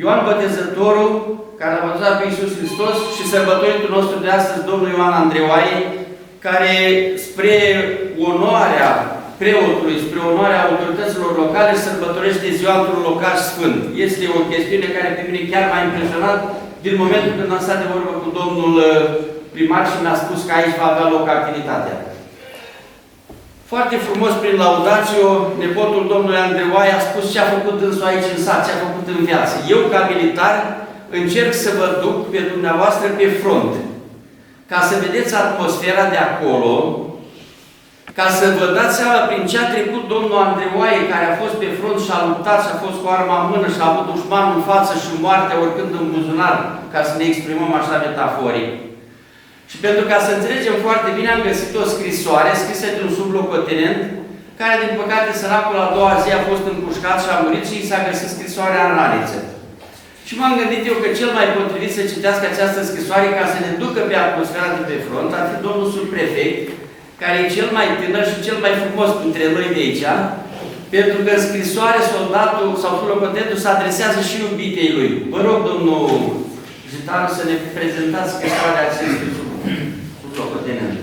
Ioan Botezătorul, care l-a botezat pe Iisus Hristos, și sărbătoritul nostru de astăzi, Domnul Ioan Andreoae, care, spre onoarea preotului, spre onoarea autorităților locale, sărbătorește ziua într-un locaș sfânt. Este o chestiune care pe mine chiar m-a impresionat din momentul când am stat de vorbă cu domnul primar și mi-a spus că aici va avea loc activitatea. Foarte frumos, prin laudațio, nepotul domnului Andreoae a spus ce a făcut dânsul aici în sat, ce a făcut în viață. Eu, ca militar, încerc să vă duc pe dumneavoastră pe front, ca să vedeți atmosfera de acolo, ca să vă dați seama prin ce a trecut domnul Andreoae, care a fost pe front și a luptat și a fost cu arma în mână și a avut dușmanul în față și moartea oricând în buzunar, ca să ne exprimăm așa metaforic. Și pentru ca să înțelegem foarte bine, am găsit o scrisoare scrisă de un sublocotenent, care, din păcate, săracul a doua zi a fost împușcat și a murit și i s-a găsit scrisoarea în raniță. Și m-am gândit eu că cel mai potrivit să citească această scrisoare ca să ne ducă pe atmosfera de pe front ar fi domnul subprefect, care e cel mai tânăr și cel mai frumos dintre noi de aici, pentru că în scrisoare soldatul sau sublocotenentul se adresează și iubitei lui. Vă rog, domnul Jitaru, să ne prezentați scrisoarea acestui sublocotenent.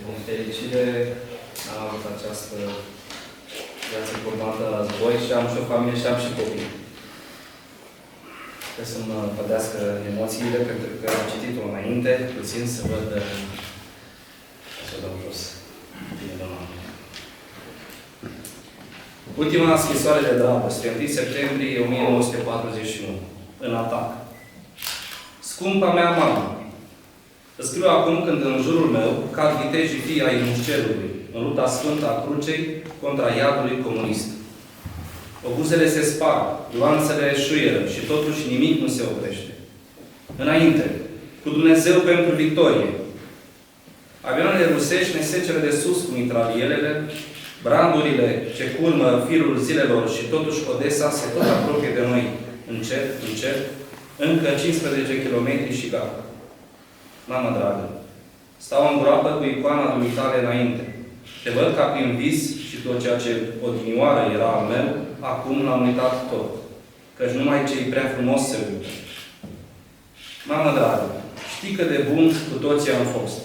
Cu fericire am avut această viață importantă la război și am și o familie și am și copii. Trebuie să-mi pădească emoțiile, pentru că am citit-o înainte, puțin să văd să dăm jos. Bine, doamna. Ultima scrisoare de dragoste, 1 septembrie 1941, în atac. Scumpa mea mamă, îți scriu acum când în jurul meu cad vitejii fii ai mușcelului, în lupta sfântă a crucei contra iadului comunist. Obuzele se sparg, nuanțele șuieră și totuși nimic nu se oprește. Înainte, cu Dumnezeu pentru victorie. Avioanele rusești ne seceră de sus cu mitralielele, brandurile ce curmă firul zilelor și totuși Odessa se tot apropie de noi, încet, încet, încă 15 km și gata. Mamă dragă, stau în groapă cu icoana dumitale înainte. Te văd ca prin vis și tot ceea ce odinioară era al meu, acum l-am uitat tot. Căci numai cei prea frumos se uită. Mamă dragă, știi cât de bun cu toții am fost.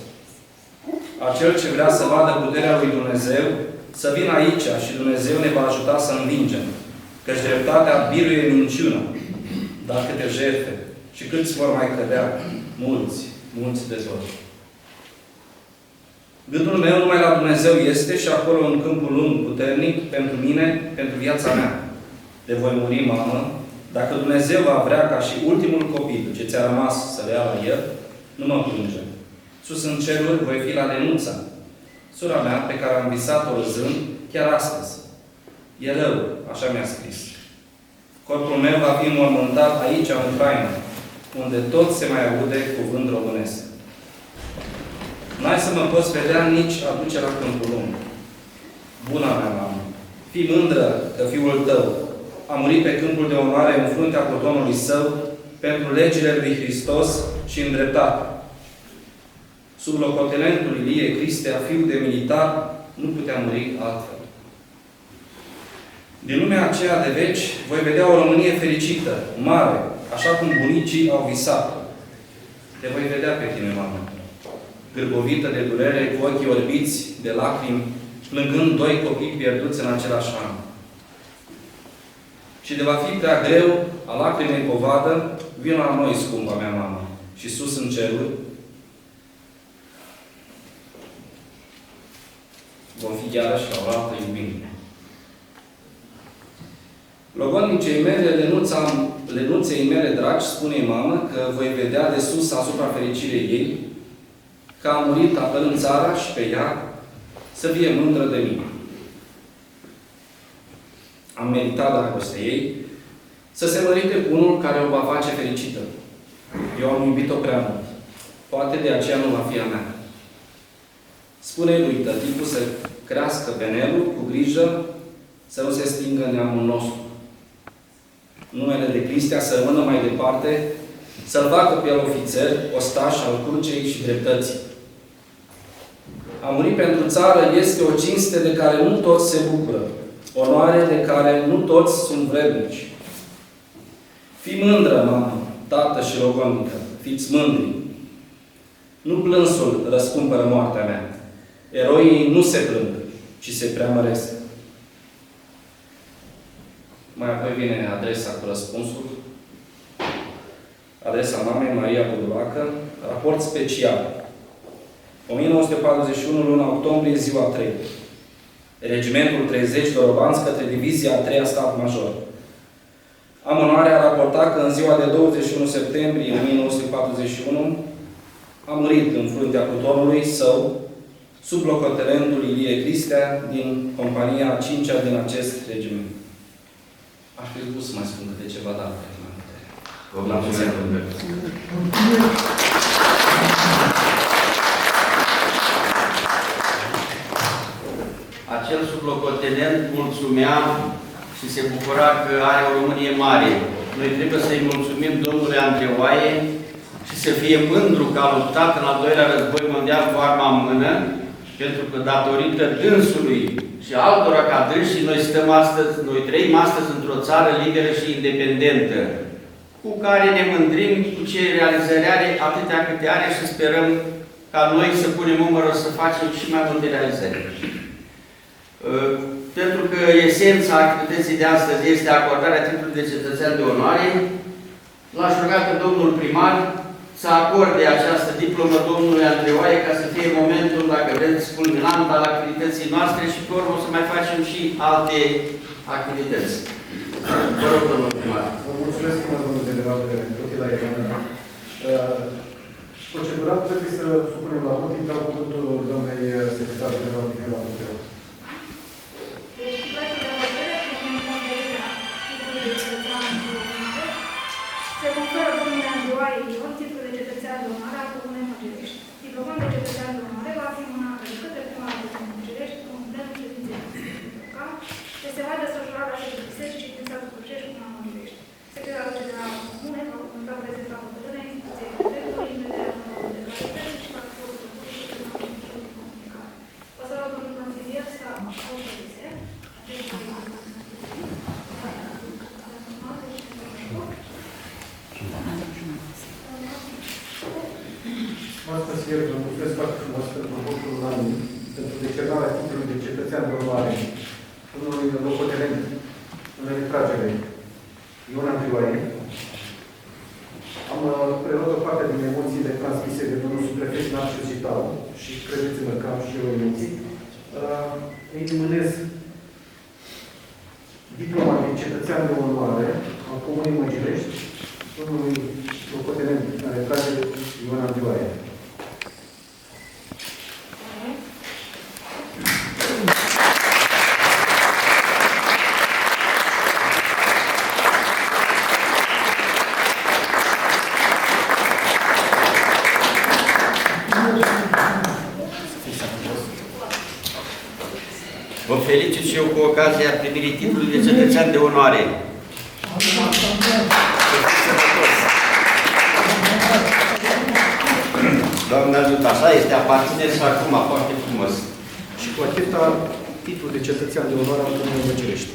Acel ce vrea să vadă puterea lui Dumnezeu, să vină aici și Dumnezeu ne va ajuta să învingem. Căci dreptatea biruie minciună. Dar câte jertfe și câți vor mai cădea? Mulți, mulți de tot. Gândul meu numai la Dumnezeu este și acolo în câmpul lung puternic pentru mine, pentru viața mea. De voi muri, mamă, dacă Dumnezeu va vrea ca și ultimul copil ce ți-a rămas să le ia la el, nu mă plânge. Sus în ceruri voi fi la Lenuța, sora mea pe care am visat-o râzând chiar astăzi. E rău, așa mi-a scris. Corpul meu va fi înmormântat aici, în Ucraina, unde tot se mai aude cuvânt românesc. N-ai să mă poți vedea nici aduce la câmpul lung. Buna mea, mamă, fii mândră că fiul tău a murit pe câmpul de onoare în fruntea plutonului său pentru legile lui Hristos și în dreptate. Sub locotenentul Ilie Cristea, fiu de militar, nu putea muri altfel. Din lumea aceea de veci, voi vedea o Românie fericită, mare, așa cum bunicii au visat. Te voi vedea pe tine, mamă, gârbovită de durere, cu ochii orbiți de lacrimi, plângând doi copii pierduți în același an. Și de va fi prea greu, a lacrimei povadă, vin la noi, scumpa mea mamă, și sus în ceruri, vom fi iarăși la o altă iubire. Logodnicei mele, Lenuței mele dragi, spune mamă că voi vedea de sus asupra fericirii ei, că a murit tatăl în țara și pe ea să fie mândră de mine. Am meritat dragostea ei să se mărite cu unul care o va face fericită. Eu am iubit-o prea mult. Poate de aceea nu va fi a mea. Spune lui tăticul să crească penelul cu grijă să nu se stingă neamul nostru. Numele de Cristea să rămână mai departe, să-l facă pe el ofițer, ostaș al crucei și dreptății. A muri pentru țară este o cinste de care nu toți se bucură, onoare de care nu toți sunt vrednici. Fii mândră, mamă, tată și logodnică, fiți mândri. Nu plânsul răscumpără moartea mea. Eroii nu se plâng, ci se preamăresc. Mai apoi vine adresa cu răspunsul. Adresa mamei Maria Budulacă, raport special. 1941, luna octombrie, ziua 3. Regimentul 30 Dorobanț către Divizia a 3-a Stat Major. Am onoarea a raporta că în ziua de 21 septembrie 1941 a murit în fruntea plutonului său, sub locotenentul Ilie Cristea, din compania a 5-a din acest regiment. Aș fi spus să mai spun câte ceva, dar vă mulțumesc. Acel sublocotenent mulțumea și se bucura că are o Românie mare. Noi trebuie să-i mulțumim domnului Andreoae și să fie mândru că a luptat în al doilea război mondial cu arma în mână, pentru că datorită dânsului și altora ca dânsii, noi trăim astăzi într-o țară liberă și independentă, cu care ne mândrim, cu ce realizări are, atâtea câte are și sperăm ca noi să punem umărul să facem și mai multe realizări. Pentru că esența activității de astăzi este acordarea titlului de cetățean de onoare, l-aș ruga pe domnul primar să acorde această diplomă domnului Andreoae ca să fie momentul, dacă vreți, culminant al activității noastre și pe urmă să mai facem și alte activități. Vă rog, domnul primar. Vă mulțumesc, domnul general, pentru la examen. Procedural trebuie să supunem la vot, dau cuvântul domnului secretar general Mihai Andreu. Deci, proiectul de hotărâre privind conferirea titlului de cetățean de onoare se conferă domnului Andreoae Ion titlul de cetățean de onoare al Comunei Măgerești. Diplomul de cetățean de onoare va consilier, vă mulțumesc foarte frumos pentru votul unanim, pentru decernarea titlului de cetățean de onoare unui locotenent în retragere, Ion Andrioae. Am preluat o parte din emoțiile transmise de domnul subprefect Narcis Cital și credeți-mă că am și eu emoții. Îi mânez diploma de cetățean de onoare al Comunei Măgirești, domnului locotenent în retragere Ion Andrioae. Vă felicit și eu cu ocazia primirii titlului de cetățean de onoare. Doamne ajută, așa este, aparține și acum, foarte frumos. Și cu atâta titlul de cetățean de onoare al Comunei Măgirești.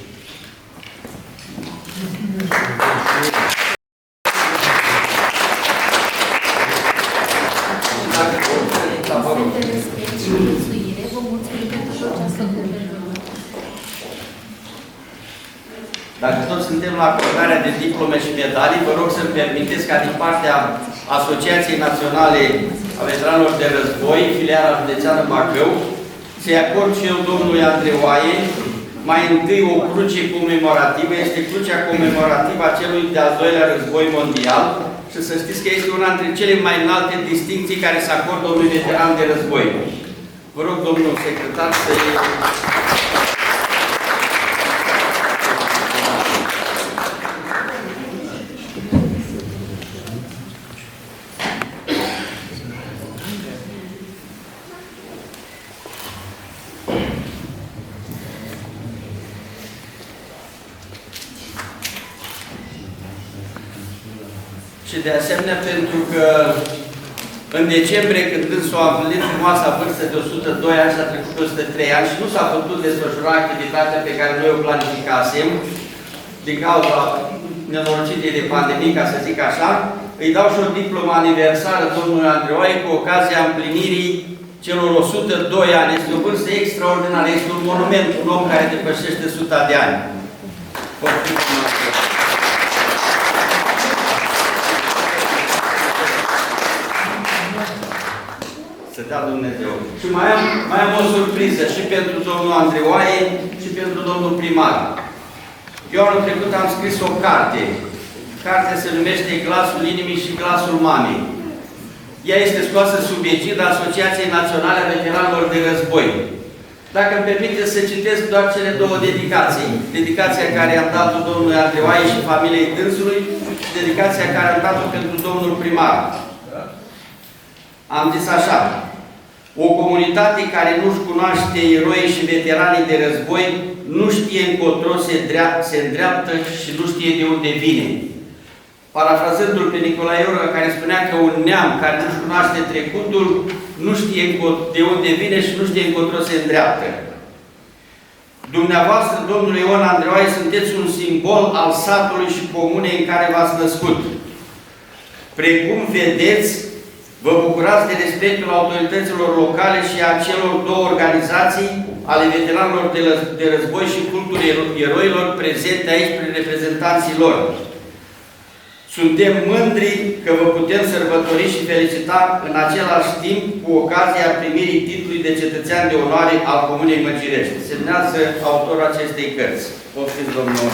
Dacă toți suntem la acordarea de diplome și medalii, vă rog să-mi permiteți ca din partea Asociației Naționale a Veteranilor de Război, filiala județeană Bacău, să-i acord și eu domnului Andrioae mai întâi o cruce comemorativă, este crucea comemorativă a celui de-al doilea război mondial și să știți că este una dintre cele mai înalte distincții care se acordă unui veteran de război. Vă rog, domnul secretar, să-i... Și de asemenea pentru că în decembrie, când dânsul a împlinit frumoasa vârstă de 102 ani și a trecut 103 ani și nu s-a putut desfășura activitatea pe care noi o planificasem, din cauza nenorocitei de pandemie, ca să zic așa, îi dau și o diplomă aniversară domnului Andrioae cu ocazia împlinirii celor 102 ani. Este o vârstă extraordinară, este un monument, un om care depășește 100 de ani. Să dea Dumnezeu. Și mai am o surpriză și pentru domnul Andrioae și pentru domnul primar. Eu anul trecut am scris o carte. Cartea se numește Glasul Inimii și Glasul Mamei. Ea este scoasă sub egida Asociației Naționale a Veteranilor de Război. Dacă îmi permiteți să citesc doar cele două dedicații. Dedicația care am dat-o domnului Andrioae și familiei dânsului și dedicația care am dat-o pentru domnul primar. Am zis așa: o comunitate care nu-și cunoaște eroii și veteranii de război nu știe încotro se îndreaptă și nu știe de unde vine. Parafrazându-l pe Nicolae Iorga, care spunea că un neam care nu-și cunoaște trecutul nu știe de unde vine și nu știe încotro se îndreaptă. Dumneavoastră, domnule Ion Andrioae, sunteți un simbol al satului și comunei în care v-ați născut. Precum vedeți, vă bucurați de respectul autorităților locale și a celor două organizații ale veteranilor de război și cultul eroilor prezente aici prin reprezentanții lor. Suntem mândri că vă putem sărbători și felicita în același timp cu ocazia primirii titlului de cetățean de onoare al Comunei Măgirești. Semnează autorul acestei cărți. Poftiți, domnul.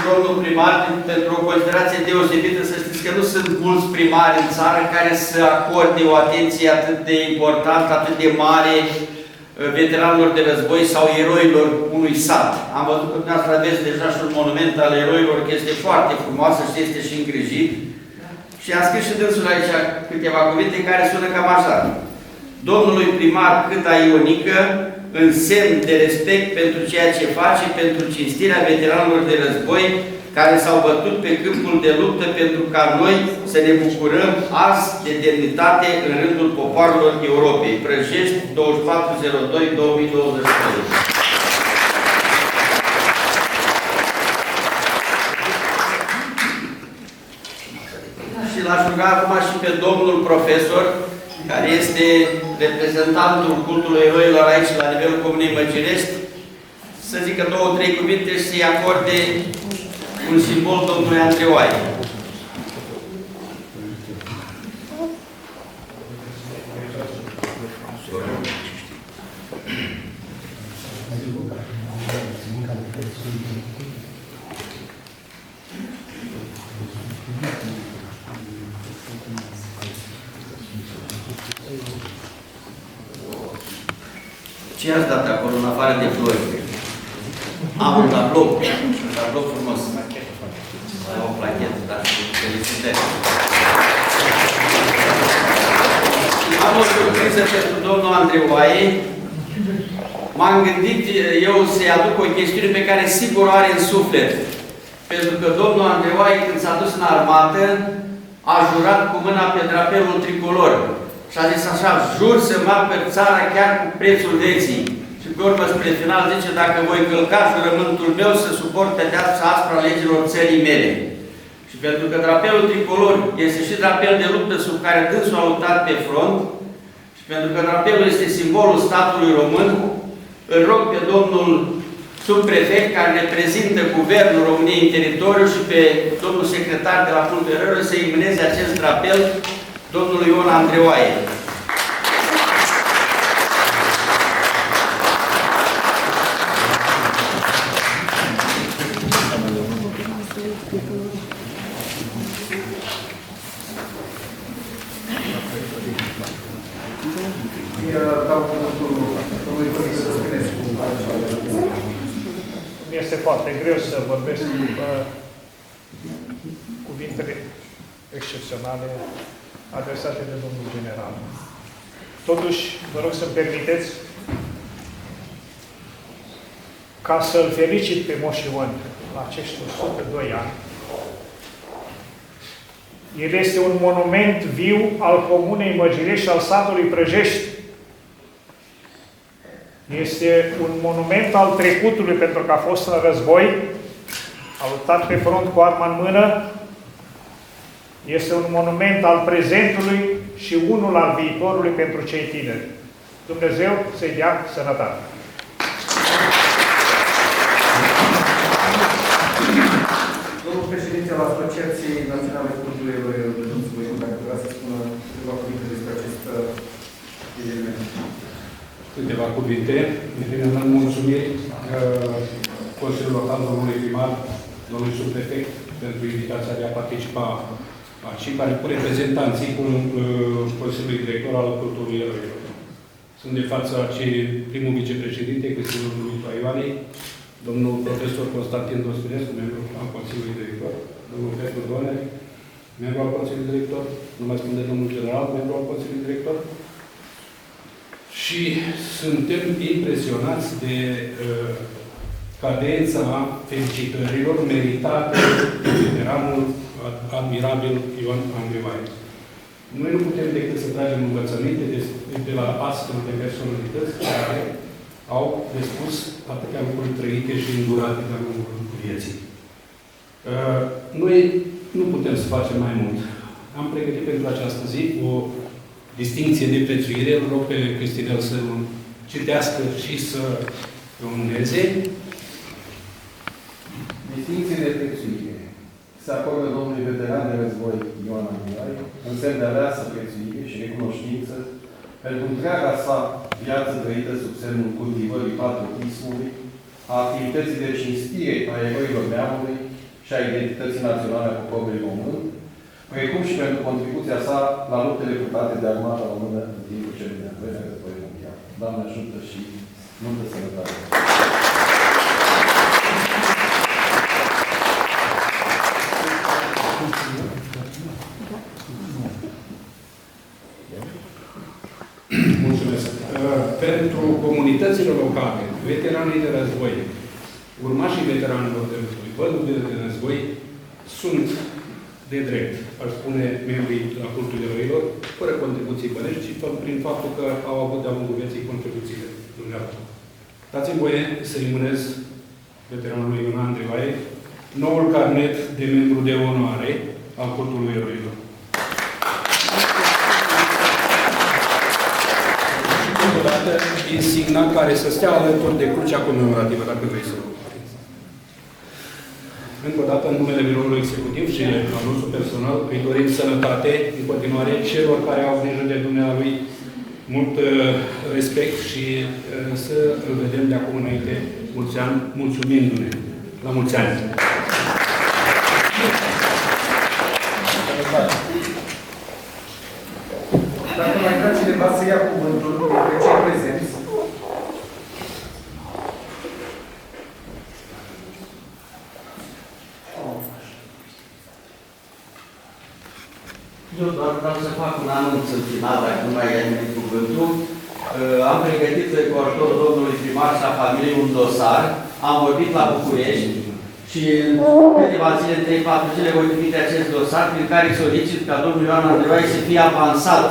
Domnul primar, pentru o considerație deosebită, să știți că nu sunt mulți primari în țară care să acorde o atenție atât de importantă, atât de mare veteranilor de război sau eroilor unui sat. Am văzut că dumneavoastră aveți deja și un monument al eroilor, că este foarte frumoasă și este și îngrijit. Și am scris și dânsul aici câteva cuvinte care sună cam așa: domnului primar Câta Ionică, în semn de respect pentru ceea ce face, pentru cinstirea veteranilor de război care s-au bătut pe câmpul de luptă pentru ca noi să ne bucurăm azi de demnitate în rândul popoarelor Europei. Prăjești, 24/02/2022. ruga acum și pe domnul profesor, care este reprezentantul cultului eroilor aici, la nivelul Comunei Măcirești, să zică 2-3 cuvinte și să-i acorde un simbol domnului Andrei Oaie. Ce ați dat acolo, în afară de flori? Am un tablou frumos. O plachetă, da, felicitări. Am o surpriză pentru domnul Andrei Oaie. M-am gândit eu să-i aduc o chestiune pe care sigur o are în suflet. Pentru că domnul Andrei Oaie, când s-a dus în armată, a jurat cu mâna pe drapelul tricolor. Și a zis așa: jur să mă apăr țara chiar cu prețul vieții. Și pe urmă, spre final, zice: dacă voi călca jurământul meu, să suport pedeapsa asupra legilor țării mele. Și pentru că drapelul tricolor este și drapel de luptă sub care dânsul a luptat pe front, și pentru că drapelul este simbolul statului român, îl rog pe domnul subprefect, care reprezintă Guvernul României în teritoriu, și pe domnul secretar de la Cultul Eroilor să imuneze acest drapel domnului Ion Andrei Oaie. Este foarte greu să vorbesc cuvintele excepționale adresate de domnul general. Totuși, vă rog să-mi permiteți ca să-l felicit pe Moș Ion la acești 102 ani. El este un monument viu al Comunei Măgirești și al satului Prăjești. Este un monument al trecutului, pentru că a fost în război, a luptat pe front cu arma în mână. Este un monument al prezentului și unul al viitorului pentru cei tineri. Dumnezeu să-i dea sănătate. Domnul președinte al Asociației Naționale Culturii Eroilor de Domnul Voiu, dacă vrea să spună câteva cuvinte despre acest eveniment. Câteva cuvinte. În primul rând, mulțumiri Consiliul Local, domnului primar, domnului subprefect, pentru invitația de a participa și care cu reprezentanții cu Consiliului Director al Culturii Eroilor. Sunt de față primul vicepreședinte, Cristinul Ioanei, domnul profesor Constantin Dostinescu, membru al Consiliului Director, domnul Petru Doner, membru al Consiliului Director, nu mai spun de domnul general, membru al Consiliului Director. Și suntem impresionați de cadența felicitărilor meritate de veteranul admirabil Ion Andrei Oaie. Noi nu putem decât să tragem învățăminte de la astfel de personalități care au de spus atâtea lucruri trăite și îndurate de-a lungul vieții. Noi nu putem să facem mai mult. Am pregătit pentru această zi o distincție de prețuire. Îl rog pe Cristinel să citească și să româneze. Distincție de prețuire se acordă domnului veteran de război Ion Andrei Oaie în semn de aleasă prețuire și recunoștință pentru întreaga sa viață trăită sub semnul cultivării patriotismului, a activității de cinstire a eroilor neamului și a identității naționale a poporului român, precum și pentru contribuția sa la luptele purtate de armata română în timpul celui de-al doilea război mondial. Doamne ajută și multă sănătate! Mulțumesc. Pentru comunitățile locale, veteranii de război, urmașii veteranilor de război, văduvele de război, sunt de drept, aș spune, membrii la Cultul Eroilor, fără contribuții bănești, ci prin faptul că au avut de-a lungul vieții contribuțiile dumneavoastră. Dați-mi voie să imunez veteranului Ion Andrei Oaie noul carnet de membru de onoare al Cultului Eroilor. o dată insigna care să stea alături de crucea comemorativă, dacă vrei să o încă o dată, în numele Biroului Executiv și al nostru personal, îi dorim sănătate în continuare celor care au grijă de dumnealui, mult respect și să îl vedem de acum înainte mulți ani, mulțumindu-ne. La mulți ani! Dacă mai vrea cineva să ia cuvântul pe cei prezenți, Eu doar vreau să fac un anunț în final, dacă nu mai ia nimeni cuvântul. Am pregătit cu ajutorul domnului primar și a familiei un dosar. Am vorbit la București și în câteva zile, 3-4 zile, voi trimite acest dosar prin care solicit ca domnul Ioan Andrei să fie avansat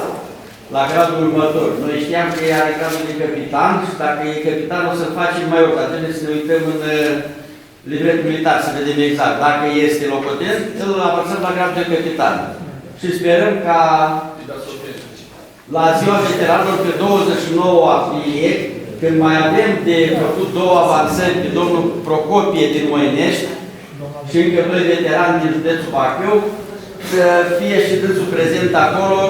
la gradul următor. Noi știam că are gradul de capitan și dacă e capitan o să-l facem mai urât. Trebuie să ne uităm în livretul militar să vedem exact. Dacă este locotenent, îl avansăm la gradul de capitan. Și sperăm ca la ziua veteranilor pe 29 aprilie, când mai avem de făcut 2 avansări de domnul Procopie din Moinești și încă 2 veterani din județul Bacău, să fie și dânsul prezent acolo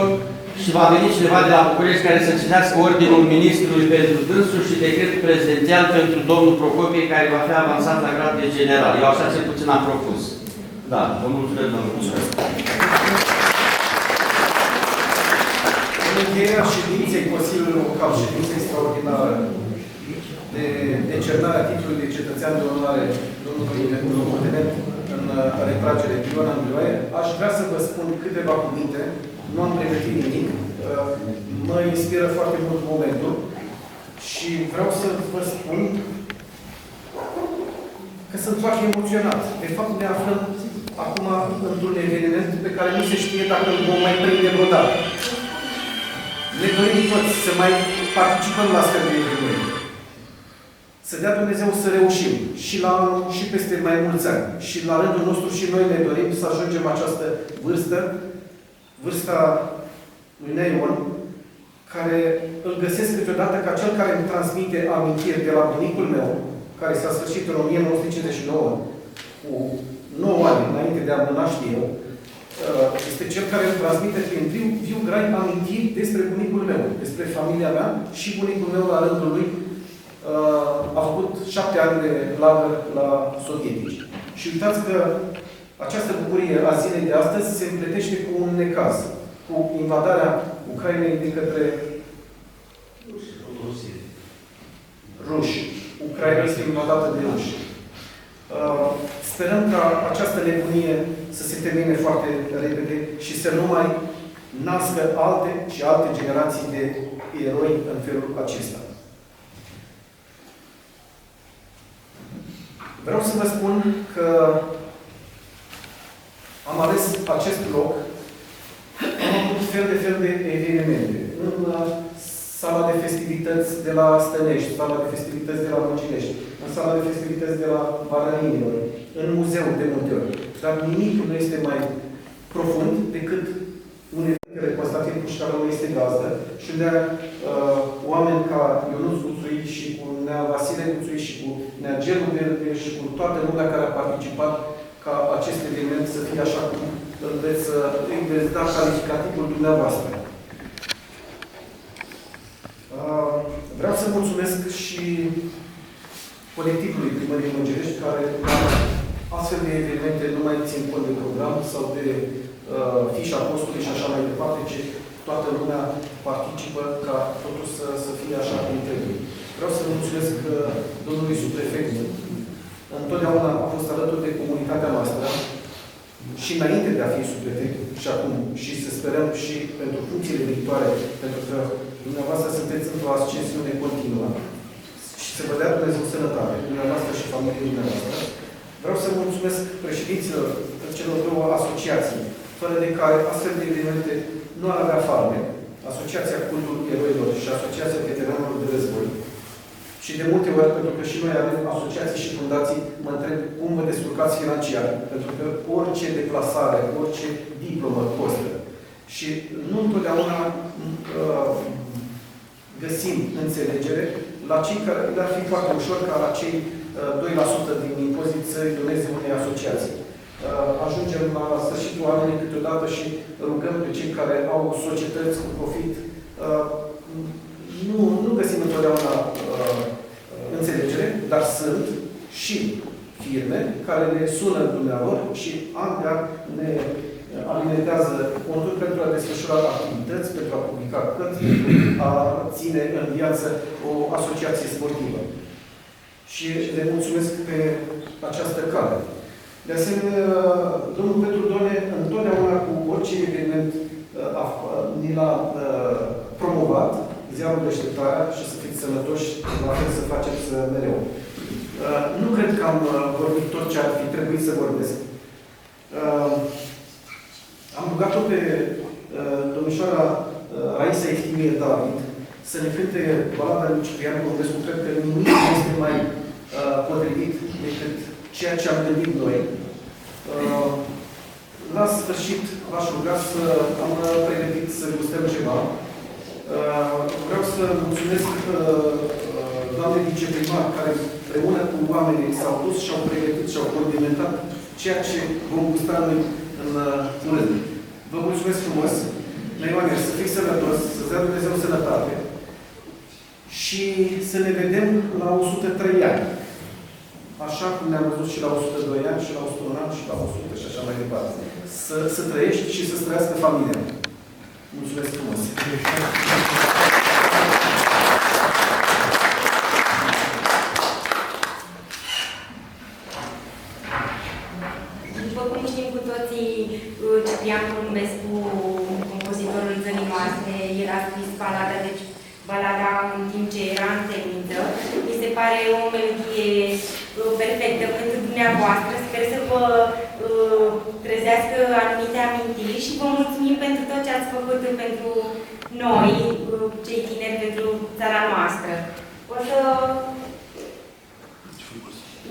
și va veni cineva de la București care să cinească ordinul ministrului pentru dânsul și decretul prezidențial pentru domnul Procopie, care va fi avansat la grad de general. Eu așa cel puțin am propus. Da, vă mulțumesc, domnul. Mulțumesc. în încheierea ședinței Consiliului Local, ședința extraordinară de decernarea titlului de cetățean de onoare domnului locotenent în retragere Ioan Andrei, aș vrea să vă spun câteva cuvinte. Nu am pregătit nimic. Mă inspiră foarte mult momentul și vreau să vă spun că sunt foarte emoționat. De fapt, ne aflăm acum într-un eveniment pe care nu se știe dacă îl vom mai prinde vreodată. Ne dorim toți să mai participăm la astfel de evenimente. Să dea Dumnezeu să reușim și la anul și peste mai mulți ani. Și la rândul nostru și noi ne dorim să ajungem această vârstă, vârsta lui Neion, care îl găsesc câteodată ca cel care îmi transmite amintiri de la bunicul meu, care s-a sfârșit în 1959, cu 9 ani înainte de a mă naște eu, este cel care îmi transmite prin viu grai amintiri despre bunicul meu, despre familia mea și bunicul meu la rândul lui a făcut 7 ani de lagăr la sovietici. Și uitați că această bucurie a zilei de astăzi se împletește cu un necaz, cu invadarea Ucrainei de către ruși. Ucraina este invadată de ruși. Sperăm ca această nebunie să se termine foarte repede și să nu mai nască alte și alte generații de eroi în felul acesta. Vreau să vă spun că am ales acest loc, am avut fel de evenimente. În sala de festivități de la Stănești, sala de festivități de la Măcinești, în sala de festivități de la Baraninilor, în muzeu de multe ori. Dar nimic nu este mai profund decât un eveniment care Constantin Pușcarul este gazdă și unde oameni ca Ionuț Guțui și cu Nea Vasile Guțui și cu Nea Gelu Verde și cu toată lumea care a participat ca acest eveniment să fie așa cum îl veți da calificativul dumneavoastră. Vreau să mulțumesc și colectivului Primăriei Măgerești, care astfel de evenimente nu mai țin cont de program sau de fișa postului și așa mai departe, ci toată lumea participă ca totul să fie așa cum trebuie. Vreau să mulțumesc domnului subprefect. Întotdeauna a fost alături de comunitatea noastră și înainte de a fi subprefect și acum și să sperăm și pentru funcțiile viitoare, pentru că dumneavoastră sunteți într-o ascensiune continuă și să vă dea Dumnezeu sănătate, dumneavoastră și familiei dumneavoastră. Vreau să mulțumesc președinților celor două asociații, fără de care astfel de evenimente nu ar avea farme, Asociația Cultul Eroilor și Asociația Veteranilor de Război. Și de multe ori, pentru că și noi avem asociații și fundații, mă întreb cum vă descurcați financiar, pentru că orice deplasare, orice diplomă costă. Și nu întotdeauna găsim înțelegere, la cei care le-ar fi foarte ușor ca la cei 2% din impozit să îi doneze unei asociații. Ajungem la sfârșitul anului câteodată și rugăm pe cei care au societăți cu profit. Nu găsim întotdeauna înțelegere, dar sunt și firme care ne sună dumneavoastră și an de an ne alimentează conturi pentru a desfășura activități, pentru a publica cărți, pentru a ține în viață o asociație sportivă. Și le mulțumesc pe această cale. De asemenea, domnul Petru Done, întotdeauna cu orice eveniment ni l-a promovat, ziarul Deșteptarea, și să fiți sănătoși, la fel să faceți mereu. Nu cred că am vorbit tot ce ar fi trebuit să vorbesc. Am rugat-o pe domnișoara Raisa Eftimie David să ne cânte balada lui Ciprian Porumbescu. Cred că nimic nu este mai potrivit decât ceea ce am gândit noi. La sfârșit, v-aș ruga să am pregătit să gustăm ceva. Vreau să mulțumesc doamnei viceprimar, care împreună cu oamenii s-au dus și au pregătit și au condimentat ceea ce vom gusta noi în curând. Vă mulțumesc frumos. Meioane, să fii sănătos, să-ți dea Dumnezeu sănătate și să ne vedem la 103 ani. Așa cum ne-am văzut și la 102 ani, și la 101 ani, și la 100 și așa mai departe. Să trăiești și să-ți trăiască familia. Mulțumesc frumos! După cum știm cu toții, Ciprian Porumbescu, compozitorul țării noastre, el a scris balada în timp ce era în temniță. Mi se pare o melodie perfectă pentru dumneavoastră. Sper să vă trezească anumite amintiri și vă mulțumim pentru tot ce ați făcut pentru noi, cei tineri, pentru țara noastră. O să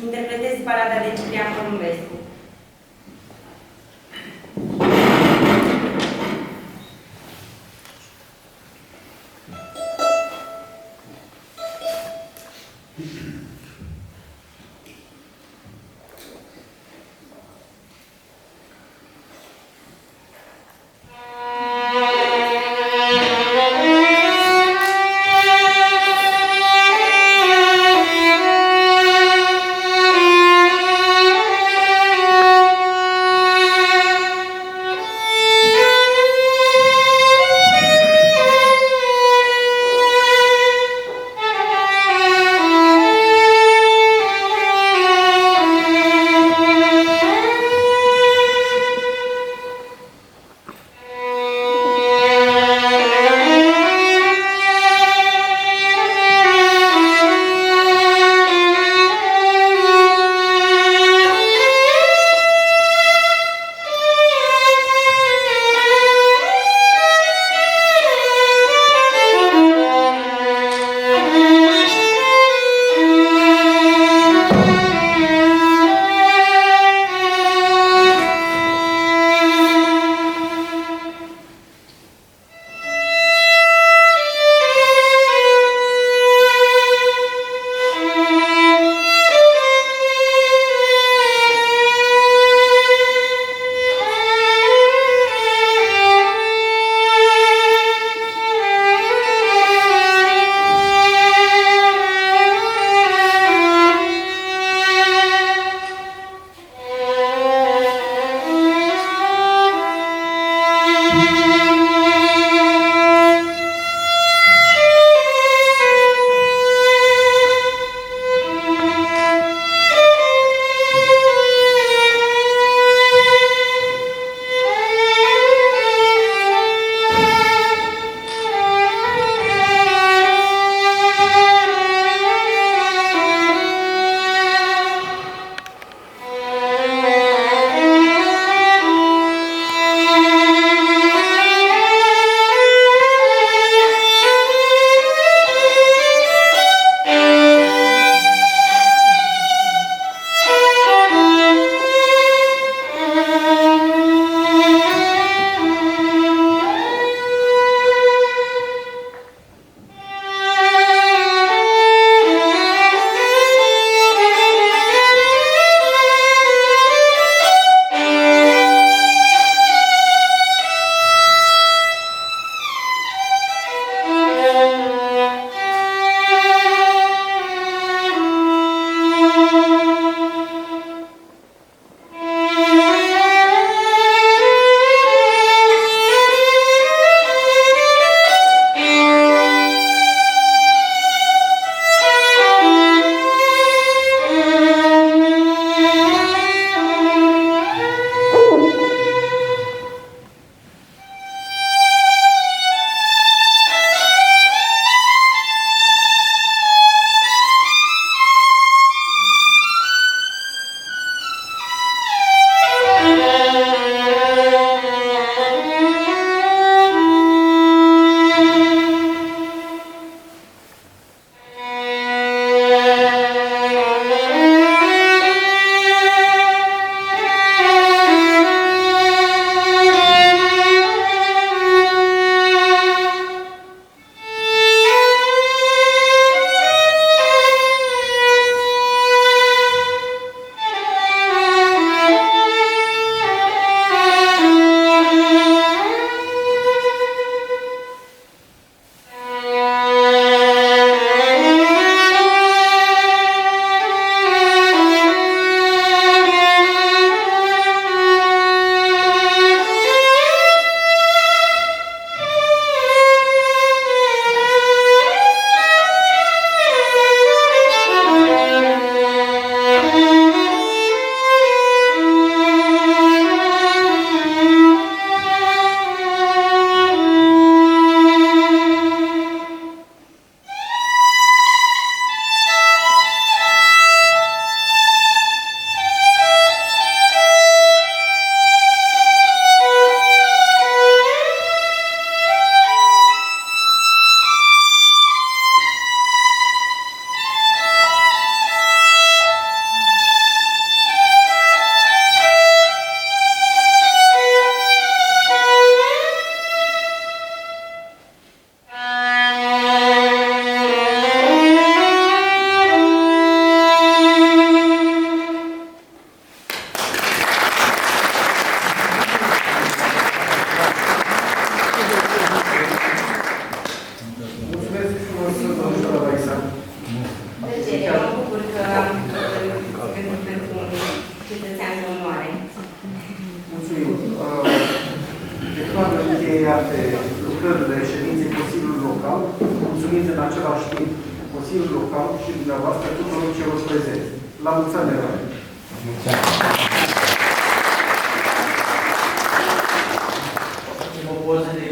interpretez balada de Ciprian Porumbescu. încheiate lucrările ședinței Consiliului Local, mulțumind în același timp Consiliul Local și dumneavoastră tuturor celor prezenți. La mulți ani, eroare! O poză de